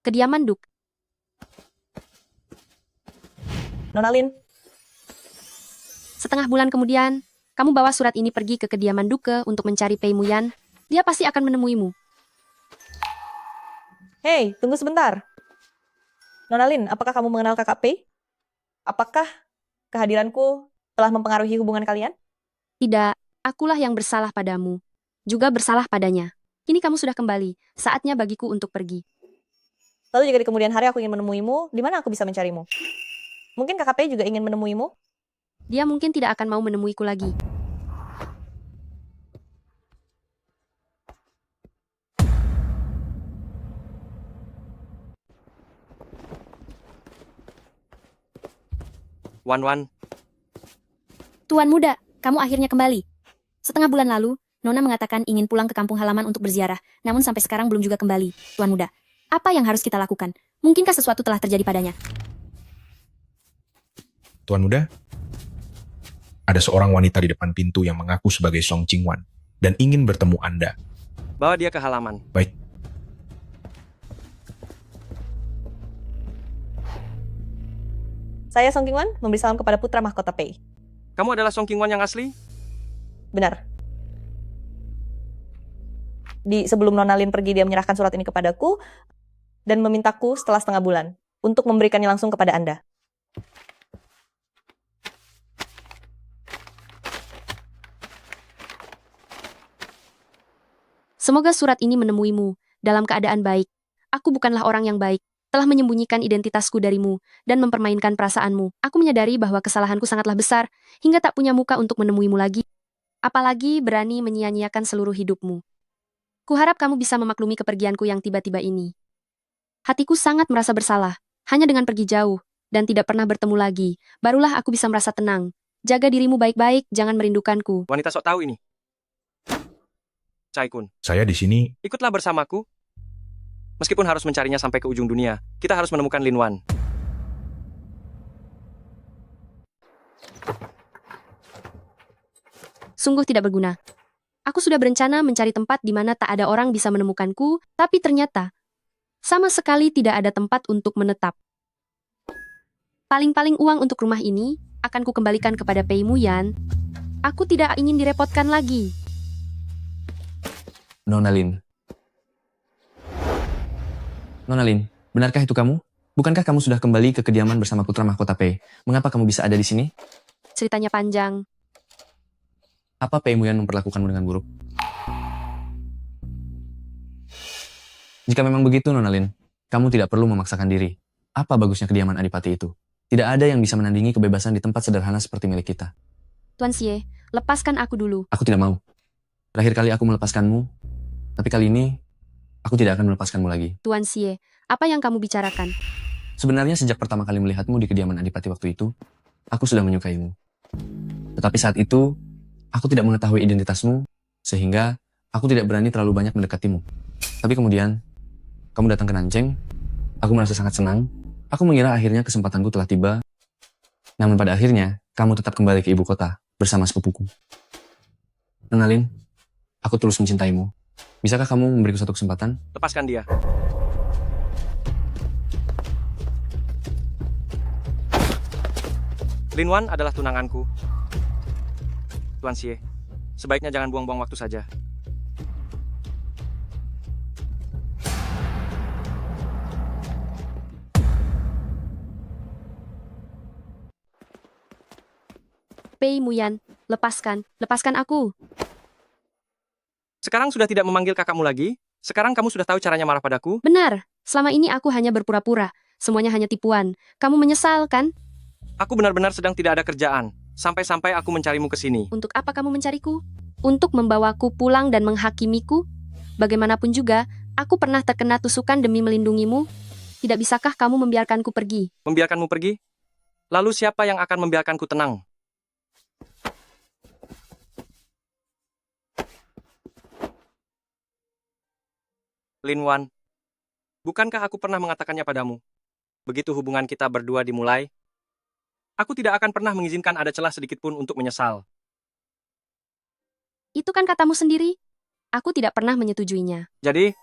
Kediaman Duk. Nonalin, Setengah bulan kemudian, kamu bawa surat ini pergi ke kediaman Duke untuk mencari Pei Muyan. Dia pasti akan menemuimu. hei, tunggu sebentar. Nonalin, apakah kamu mengenal kakak Pei? Apakah kehadiranku telah mempengaruhi hubungan kalian? Tidak, akulah yang bersalah padamu. Juga bersalah padanya. Kini kamu sudah kembali, saatnya bagiku untuk pergi. Lalu jika di kemudian hari aku ingin menemuimu, di mana aku bisa mencarimu? Mungkin kakak Pei juga ingin menemuimu? Dia mungkin tidak akan mau menemuiku lagi. Wan, Tuan muda, kamu akhirnya kembali. Setengah bulan lalu, Nona mengatakan ingin pulang ke kampung halaman untuk berziarah, namun sampai sekarang belum juga kembali. Tuan muda, apa yang harus kita lakukan? Mungkinkah sesuatu telah terjadi padanya? Tuan muda, ada seorang wanita di depan pintu yang mengaku sebagai Song Qingwan dan ingin bertemu Anda. bawa dia ke halaman. Baik. Saya Song Qingwan, memberi salam kepada putra mahkota Pei. Kamu adalah Song Qingwan yang asli? Benar. Sebelum Nonalin pergi, dia menyerahkan surat ini kepadaku dan memintaku setelah setengah bulan untuk memberikannya langsung kepada Anda. Semoga surat ini menemuimu dalam keadaan baik. Aku bukanlah orang yang baik, telah menyembunyikan identitasku darimu dan mempermainkan perasaanmu. Aku menyadari bahwa kesalahanku sangatlah besar hingga tak punya muka untuk menemuimu lagi. Apalagi berani menyia-nyiakan seluruh hidupmu. Kuharap kamu bisa memaklumi kepergianku yang tiba-tiba ini. Hatiku sangat merasa bersalah, hanya dengan pergi jauh dan tidak pernah bertemu lagi, barulah aku bisa merasa tenang. Jaga dirimu baik-baik, jangan merindukanku. Wanita sok tahu ini. Cai Kun, Saya di sini. ikutlah bersamaku. Meskipun harus mencarinya sampai ke ujung dunia, kita harus menemukan Lin Wan. Sungguh tidak berguna. Aku sudah berencana mencari tempat di mana tak ada orang bisa menemukanku, tapi ternyata sama sekali tidak ada tempat untuk menetap. Paling-paling uang untuk rumah ini akan kukembalikan kepada Pei Muyan. Aku tidak ingin direpotkan lagi. Nonalin. Nonalin, benarkah itu kamu? Bukankah kamu sudah kembali ke kediaman bersama putra mahkota Pei? Mengapa kamu bisa ada di sini? Ceritanya panjang. Apa Pei Muyan memperlakukanmu dengan buruk? Jika memang begitu, Nonalin, kamu tidak perlu memaksakan diri. Apa bagusnya kediaman Adipati itu? Tidak ada yang bisa menandingi kebebasan di tempat sederhana seperti milik kita. Tuan Xie, lepaskan aku dulu. Aku tidak mau. Terakhir kali aku melepaskanmu, tapi kali ini, aku tidak akan melepaskanmu lagi. Tuan Xie, apa yang kamu bicarakan? Sebenarnya sejak pertama kali melihatmu di kediaman Adipati waktu itu, aku sudah menyukaimu. Tetapi saat itu, aku tidak mengetahui identitasmu, sehingga aku tidak berani terlalu banyak mendekatimu. Tapi kemudian, kamu datang ke Nanjing, aku merasa sangat senang, aku mengira akhirnya kesempatanku telah tiba, namun pada akhirnya, kamu tetap kembali ke ibu kota, bersama sepupuku. Nonalin, aku terus mencintaimu. Bisakah kamu memberiku satu kesempatan? Lepaskan dia. Lin Wan adalah tunanganku. Tuan Xie, sebaiknya jangan buang-buang waktu saja. Pei Muyan, lepaskan aku. Sekarang sudah tidak memanggil kakakmu lagi? Sekarang kamu sudah tahu caranya marah padaku? Benar, selama ini aku hanya berpura-pura. Semuanya hanya tipuan. Kamu menyesal, kan? Aku benar-benar sedang tidak ada kerjaan. Sampai-sampai aku mencarimu ke sini. Untuk apa kamu mencariku? Untuk membawaku pulang dan menghakimiku? Bagaimanapun juga, aku pernah terkena tusukan demi melindungimu. Tidak bisakah kamu membiarkanku pergi? Membiarkanmu pergi? Lalu siapa yang akan membiarkanku tenang? Lin Wan, bukankah aku pernah mengatakannya padamu? Begitu hubungan kita berdua dimulai, aku tidak akan pernah mengizinkan ada celah sedikit pun untuk menyesal. Itu kan katamu sendiri. Aku tidak pernah menyetujuinya. Jadi,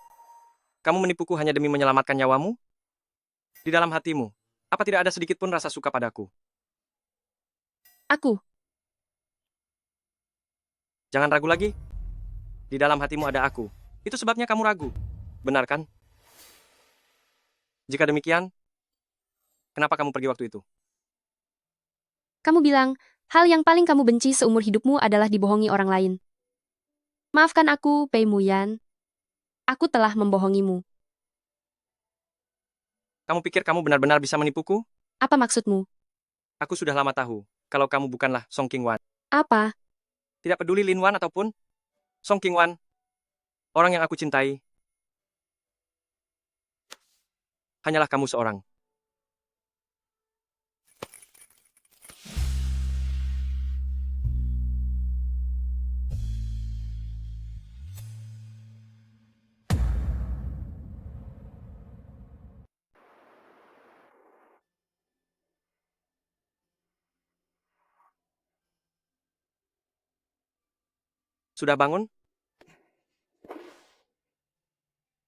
kamu menipuku hanya demi menyelamatkan nyawamu? Di dalam hatimu, apa tidak ada sedikit pun rasa suka padaku? Aku. Jangan ragu lagi. Di dalam hatimu ada aku. Itu sebabnya kamu ragu. Benar kan? Jika demikian, kenapa kamu pergi waktu itu? Kamu bilang, hal yang paling kamu benci seumur hidupmu adalah dibohongi orang lain. Maafkan aku, Pei Muyan. Aku telah membohongimu. Kamu pikir kamu benar-benar bisa menipuku? Apa maksudmu? Aku sudah lama tahu kalau kamu bukanlah Song Qingwan. Apa? Tidak peduli Lin Wan ataupun Song Qingwan, orang yang aku cintai hanyalah kamu seorang. Sudah bangun?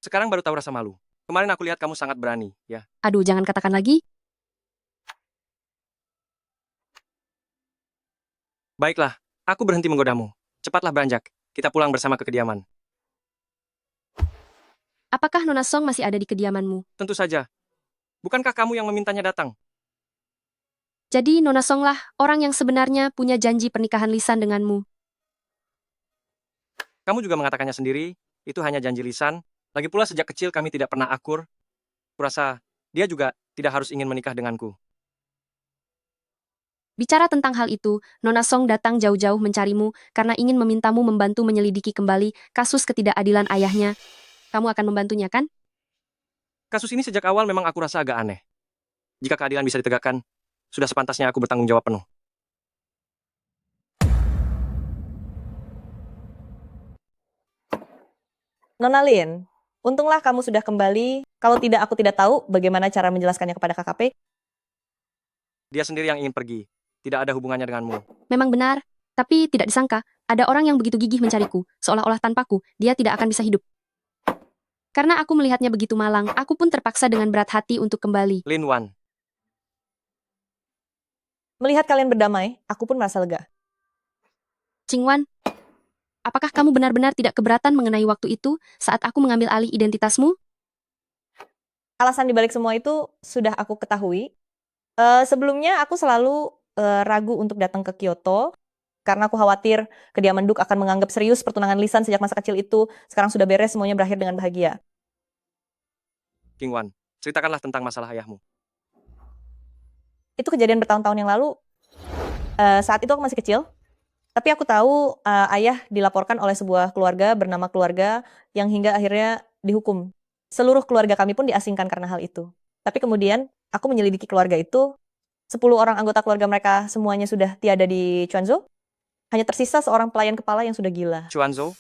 Sekarang baru tahu rasa malu. Kemarin aku lihat kamu sangat berani, ya. Aduh, jangan katakan lagi. Baiklah, aku berhenti menggodamu. Cepatlah beranjak. Kita pulang bersama ke kediaman. Apakah Nona Song masih ada di kediamanmu? Tentu saja. Bukankah kamu yang memintanya datang? Jadi Nona Song lah orang yang sebenarnya punya janji pernikahan lisan denganmu. Kamu juga mengatakannya sendiri, itu hanya janji lisan. Lagi pula sejak kecil kami tidak pernah akur. Kurasa dia juga tidak harus ingin menikah denganku. Bicara tentang hal itu, Nona Song datang jauh-jauh mencarimu karena ingin memintamu membantu menyelidiki kembali kasus ketidakadilan ayahnya. Kamu akan membantunya, kan? Kasus ini sejak awal memang aku rasa agak aneh. Jika keadilan bisa ditegakkan, sudah sepantasnya aku bertanggung jawab penuh. Nona Lin, untunglah kamu sudah kembali. Kalau tidak, aku tidak tahu bagaimana cara menjelaskannya kepada KKP. Dia sendiri yang ingin pergi. Tidak ada hubungannya denganmu. Memang benar, tapi tidak disangka, ada orang yang begitu gigih mencariku, seolah-olah tanpaku, dia tidak akan bisa hidup. Karena aku melihatnya begitu malang, aku pun terpaksa dengan berat hati untuk kembali. Lin Wan. Melihat kalian berdamai, aku pun merasa lega. Qingwan, apakah kamu benar-benar tidak keberatan mengenai waktu itu saat aku mengambil alih identitasmu? Alasan dibalik semua itu sudah aku ketahui. Sebelumnya aku selalu ragu untuk datang ke Kyoto karena aku khawatir kediaman Duk akan menganggap serius pertunangan lisan sejak masa kecil itu. Sekarang sudah beres, semuanya berakhir dengan bahagia. Qingwan, ceritakanlah tentang masalah ayahmu. Itu kejadian bertahun-tahun yang lalu. Saat itu aku masih kecil. Tapi aku tahu ayah dilaporkan oleh sebuah keluarga bernama keluarga yang hingga akhirnya dihukum. Seluruh keluarga kami pun diasingkan karena hal itu. Tapi kemudian aku menyelidiki keluarga itu. 10 orang anggota keluarga mereka semuanya sudah tiada di Quanzhou. Hanya tersisa seorang pelayan kepala yang sudah gila. Quanzhou?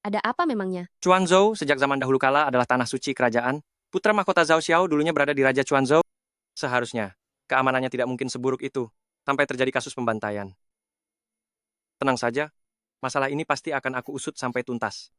Ada apa memangnya? Quanzhou sejak zaman dahulu kala adalah tanah suci kerajaan. Putra mahkota Zhao Xiao dulunya berada di Raja Quanzhou. Seharusnya, keamanannya tidak mungkin seburuk itu sampai terjadi kasus pembantaian. Tenang saja, masalah ini pasti akan aku usut sampai tuntas.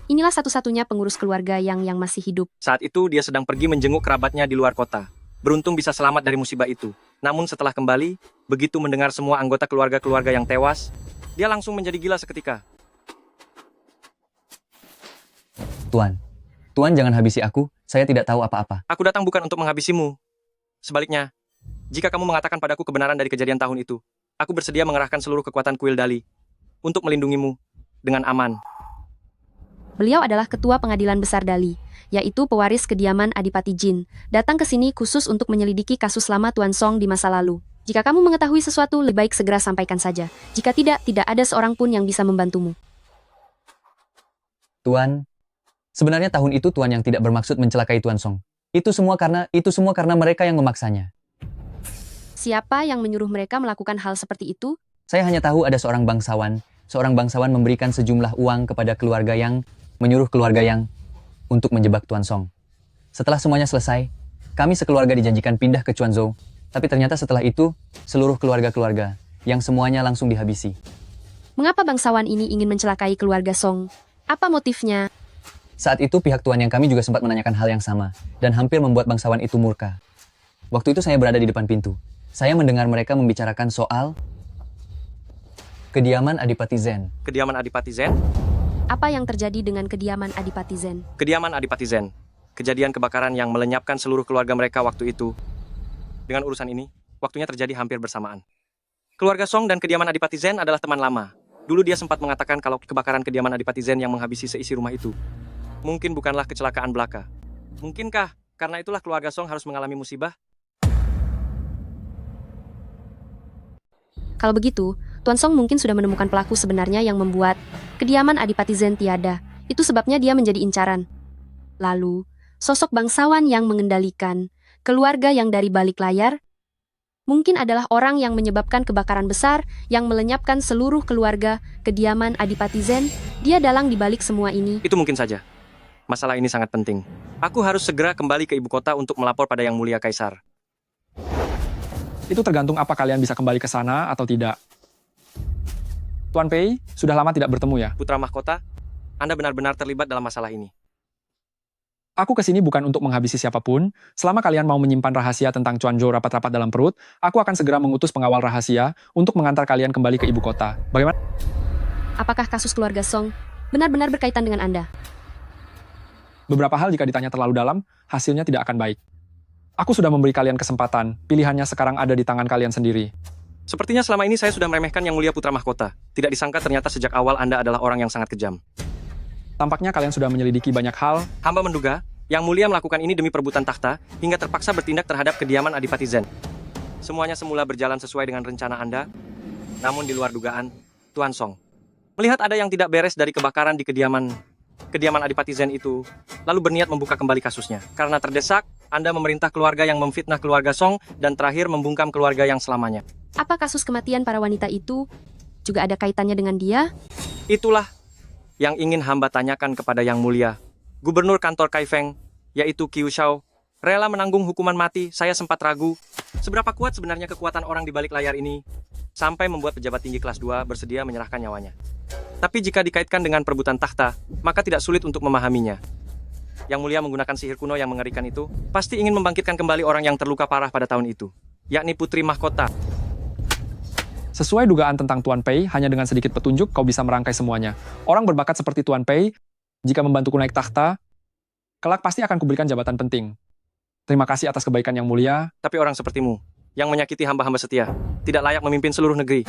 Inilah satu-satunya pengurus keluarga yang masih hidup. Saat itu dia sedang pergi menjenguk kerabatnya di luar kota. Beruntung bisa selamat dari musibah itu. Namun setelah kembali, begitu mendengar semua anggota keluarga-keluarga yang tewas, dia langsung menjadi gila seketika. Tuan jangan habisi aku, saya tidak tahu apa-apa. Aku datang bukan untuk menghabisimu. Sebaliknya, jika kamu mengatakan padaku kebenaran dari kejadian tahun itu, aku bersedia mengerahkan seluruh kekuatan kuil Dali untuk melindungimu dengan aman. Beliau adalah ketua pengadilan besar Dali, yaitu pewaris kediaman Adipati Jin, datang ke sini khusus untuk menyelidiki kasus lama Tuan Song di masa lalu. Jika kamu mengetahui sesuatu, lebih baik segera sampaikan saja. Jika tidak ada seorang pun yang bisa membantumu. Tuan, sebenarnya tahun itu Tuan yang tidak bermaksud mencelakai Tuan Song. Itu semua karena mereka yang memaksanya. Siapa yang menyuruh mereka melakukan hal seperti itu? Saya hanya tahu ada seorang bangsawan memberikan sejumlah uang kepada menyuruh keluarga yang untuk menjebak Tuan Song. Setelah semuanya selesai, kami sekeluarga dijanjikan pindah ke Quanzhou, tapi ternyata setelah itu, seluruh keluarga-keluarga yang semuanya langsung dihabisi. Mengapa bangsawan ini ingin mencelakai keluarga Song? Apa motifnya? Saat itu pihak Tuan yang kami juga sempat menanyakan hal yang sama, dan hampir membuat bangsawan itu murka. Waktu itu saya berada di depan pintu. Saya mendengar mereka membicarakan soal kediaman Adipati Zen. Kediaman Adipati Zen? Apa yang terjadi dengan kediaman Adipati Zen? Kediaman Adipati Zen. Kejadian kebakaran yang melenyapkan seluruh keluarga mereka waktu itu. Dengan urusan ini, waktunya terjadi hampir bersamaan. Keluarga Song dan kediaman Adipati Zen adalah teman lama. Dulu dia sempat mengatakan kalau kebakaran kediaman Adipati Zen yang menghabisi seisi rumah itu mungkin bukanlah kecelakaan belaka. Mungkinkah karena itulah keluarga Song harus mengalami musibah? Kalau begitu, Tuan Song mungkin sudah menemukan pelaku sebenarnya yang membuat kediaman Adipati Zen tiada. Itu sebabnya dia menjadi incaran. Lalu, sosok bangsawan yang mengendalikan keluarga yang dari balik layar mungkin adalah orang yang menyebabkan kebakaran besar yang melenyapkan seluruh keluarga kediaman Adipati Zen. Dia dalang di balik semua ini. Itu mungkin saja. Masalah ini sangat penting. Aku harus segera kembali ke ibu kota untuk melapor pada Yang Mulia Kaisar. Itu tergantung apa kalian bisa kembali ke sana atau tidak. Tuan Pei, sudah lama tidak bertemu ya? Putra Mahkota, Anda benar-benar terlibat dalam masalah ini. Aku kesini bukan untuk menghabisi siapapun. Selama kalian mau menyimpan rahasia tentang Quanzhou rapat-rapat dalam perut, aku akan segera mengutus pengawal rahasia untuk mengantar kalian kembali ke ibu kota. Bagaimana? Apakah kasus keluarga Song benar-benar berkaitan dengan Anda? Beberapa hal jika ditanya terlalu dalam, hasilnya tidak akan baik. Aku sudah memberi kalian kesempatan, pilihannya sekarang ada di tangan kalian sendiri. Sepertinya selama ini saya sudah meremehkan Yang Mulia Putra Mahkota. Tidak disangka ternyata sejak awal Anda adalah orang yang sangat kejam. Tampaknya kalian sudah menyelidiki banyak hal. Hamba menduga, Yang Mulia melakukan ini demi perebutan takhta, hingga terpaksa bertindak terhadap kediaman Adipati Zen. Semuanya semula berjalan sesuai dengan rencana Anda, namun di luar dugaan, Tuan Song melihat ada yang tidak beres dari kebakaran di kediaman Adipati Zen itu, lalu berniat membuka kembali kasusnya. Karena terdesak, Anda memerintah keluarga yang memfitnah keluarga Song, dan terakhir membungkam keluarga yang selamanya. Apa kasus kematian para wanita itu juga ada kaitannya dengan dia? Itulah yang ingin hamba tanyakan kepada Yang Mulia. Gubernur kantor Kaifeng, yaitu Qiu Shao, rela menanggung hukuman mati. Saya sempat ragu, seberapa kuat sebenarnya kekuatan orang di balik layar ini, sampai membuat pejabat tinggi kelas 2 bersedia menyerahkan nyawanya. Tapi jika dikaitkan dengan perebutan takhta, maka tidak sulit untuk memahaminya. Yang Mulia menggunakan sihir kuno yang mengerikan itu, pasti ingin membangkitkan kembali orang yang terluka parah pada tahun itu, yakni Putri Mahkota. Sesuai dugaan tentang Tuan Pei, hanya dengan sedikit petunjuk kau bisa merangkai semuanya. Orang berbakat seperti Tuan Pei, jika membantuku naik takhta, kelak pasti akan kuberikan jabatan penting. Terima kasih atas kebaikan Yang Mulia. Tapi orang sepertimu, yang menyakiti hamba-hamba setia, tidak layak memimpin seluruh negeri.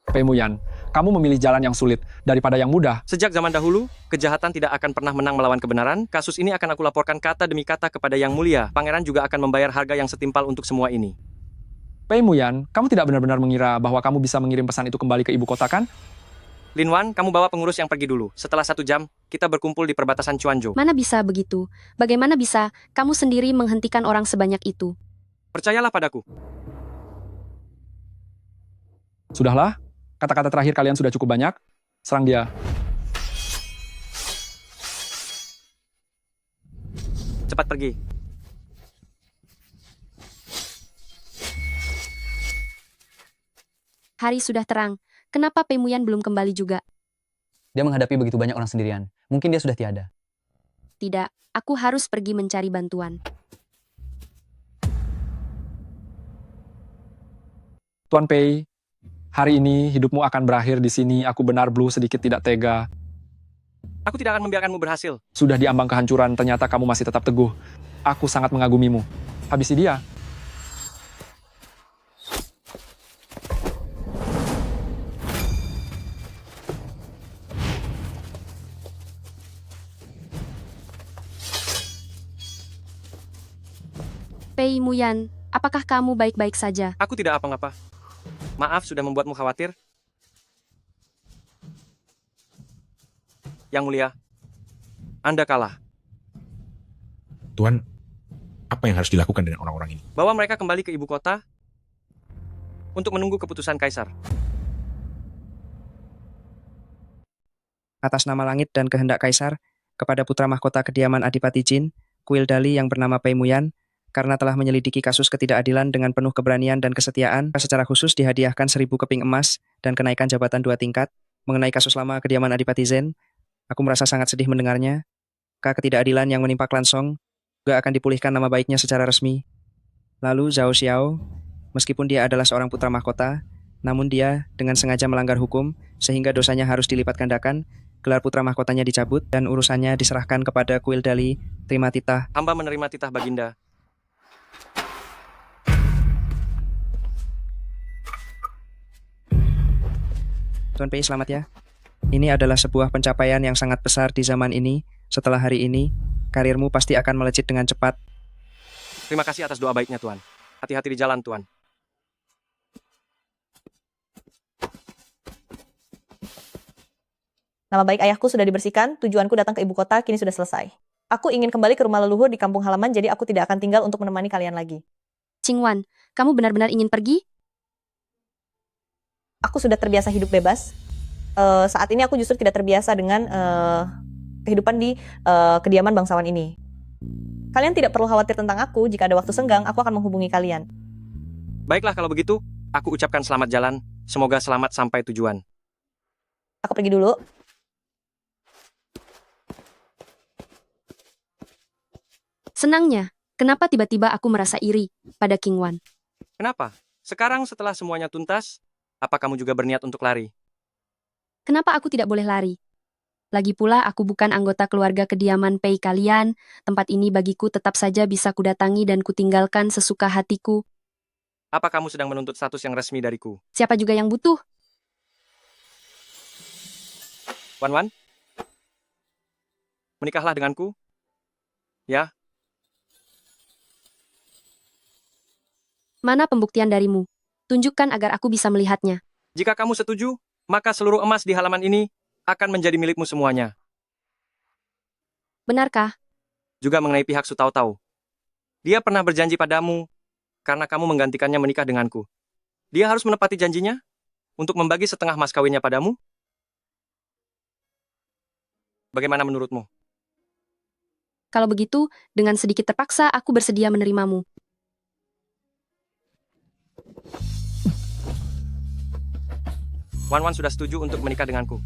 Pei Muyan, kamu memilih jalan yang sulit daripada yang mudah. Sejak zaman dahulu, kejahatan tidak akan pernah menang melawan kebenaran. Kasus ini akan aku laporkan kata demi kata kepada Yang Mulia. Pangeran juga akan membayar harga yang setimpal untuk semua ini. Pei Muyan, kamu tidak benar-benar mengira bahwa kamu bisa mengirim pesan itu kembali ke ibu kota kan? Lin Wan, kamu bawa pengurus yang pergi dulu. Setelah 1 jam, kita berkumpul di perbatasan Quanzhou. Mana bisa begitu? Bagaimana bisa kamu sendiri menghentikan orang sebanyak itu? Percayalah padaku. Sudahlah, kata-kata terakhir kalian sudah cukup banyak. Serang dia. Cepat pergi. Hari sudah terang. Kenapa Pei Muyan belum kembali juga? Dia menghadapi begitu banyak orang sendirian. Mungkin dia sudah tiada. Tidak, aku harus pergi mencari bantuan. Tuan Pei, hari ini hidupmu akan berakhir di sini. Aku benar Blue sedikit tidak tega. Aku tidak akan membiarkanmu berhasil. Sudah di ambang kehancuran, ternyata kamu masih tetap teguh. Aku sangat mengagumimu. Habisi dia. Pei Muyan, apakah kamu baik-baik saja? Aku tidak apa-apa. Maaf sudah membuatmu khawatir. Yang mulia, Anda kalah. Tuan, apa yang harus dilakukan dengan orang-orang ini? Bawa mereka kembali ke ibu kota untuk menunggu keputusan kaisar. Atas nama langit dan kehendak kaisar, kepada putra mahkota kediaman Adipati Jin, Kuil Dali yang bernama Pei Muyan, karena telah menyelidiki kasus ketidakadilan dengan penuh keberanian dan kesetiaan, secara khusus dihadiahkan 1000 keping emas dan kenaikan jabatan 2 tingkat. Mengenai kasus lama kediaman Adipati Zen, aku merasa sangat sedih mendengarnya. Ketidakadilan yang menimpa klan Song juga akan dipulihkan nama baiknya secara resmi. Lalu Zhao Xiao, meskipun dia adalah seorang putra mahkota, namun dia dengan sengaja melanggar hukum sehingga dosanya harus dilipat gandakan. Gelar putra mahkotanya dicabut dan urusannya diserahkan kepada Kuil Dali. Terima titah. Hamba menerima titah Baginda. Tuan Pei, selamat ya. Ini adalah sebuah pencapaian yang sangat besar di zaman ini. Setelah hari ini, karirmu pasti akan melejit dengan cepat. Terima kasih atas doa baiknya, Tuan. Hati-hati di jalan, Tuan. Nama baik ayahku sudah dibersihkan, tujuanku datang ke ibu kota kini sudah selesai. Aku ingin kembali ke rumah leluhur di kampung halaman, jadi aku tidak akan tinggal untuk menemani kalian lagi. Qingwan, kamu benar-benar ingin pergi? Aku sudah terbiasa hidup bebas. Saat ini aku justru tidak terbiasa dengan kehidupan di kediaman bangsawan ini. Kalian tidak perlu khawatir tentang aku. Jika ada waktu senggang, aku akan menghubungi kalian. Baiklah kalau begitu, aku ucapkan selamat jalan. Semoga selamat sampai tujuan. Aku pergi dulu. Senangnya, kenapa tiba-tiba aku merasa iri pada Qingwan? Kenapa? Sekarang setelah semuanya tuntas, apa kamu juga berniat untuk lari? Kenapa aku tidak boleh lari? Lagi pula aku bukan anggota keluarga kediaman Pei kalian, tempat ini bagiku tetap saja bisa kudatangi dan kutinggalkan sesuka hatiku. Apa kamu sedang menuntut status yang resmi dariku? Siapa juga yang butuh? Wan, menikahlah denganku? Ya? Mana pembuktian darimu? Tunjukkan agar aku bisa melihatnya. Jika kamu setuju, maka seluruh emas di halaman ini akan menjadi milikmu semuanya. Benarkah? Juga mengenai pihak Su Taotao. Dia pernah berjanji padamu karena kamu menggantikannya menikah denganku. Dia harus menepati janjinya untuk membagi setengah mas kawinnya padamu? Bagaimana menurutmu? Kalau begitu, dengan sedikit terpaksa aku bersedia menerimamu. Wan sudah setuju untuk menikah denganku.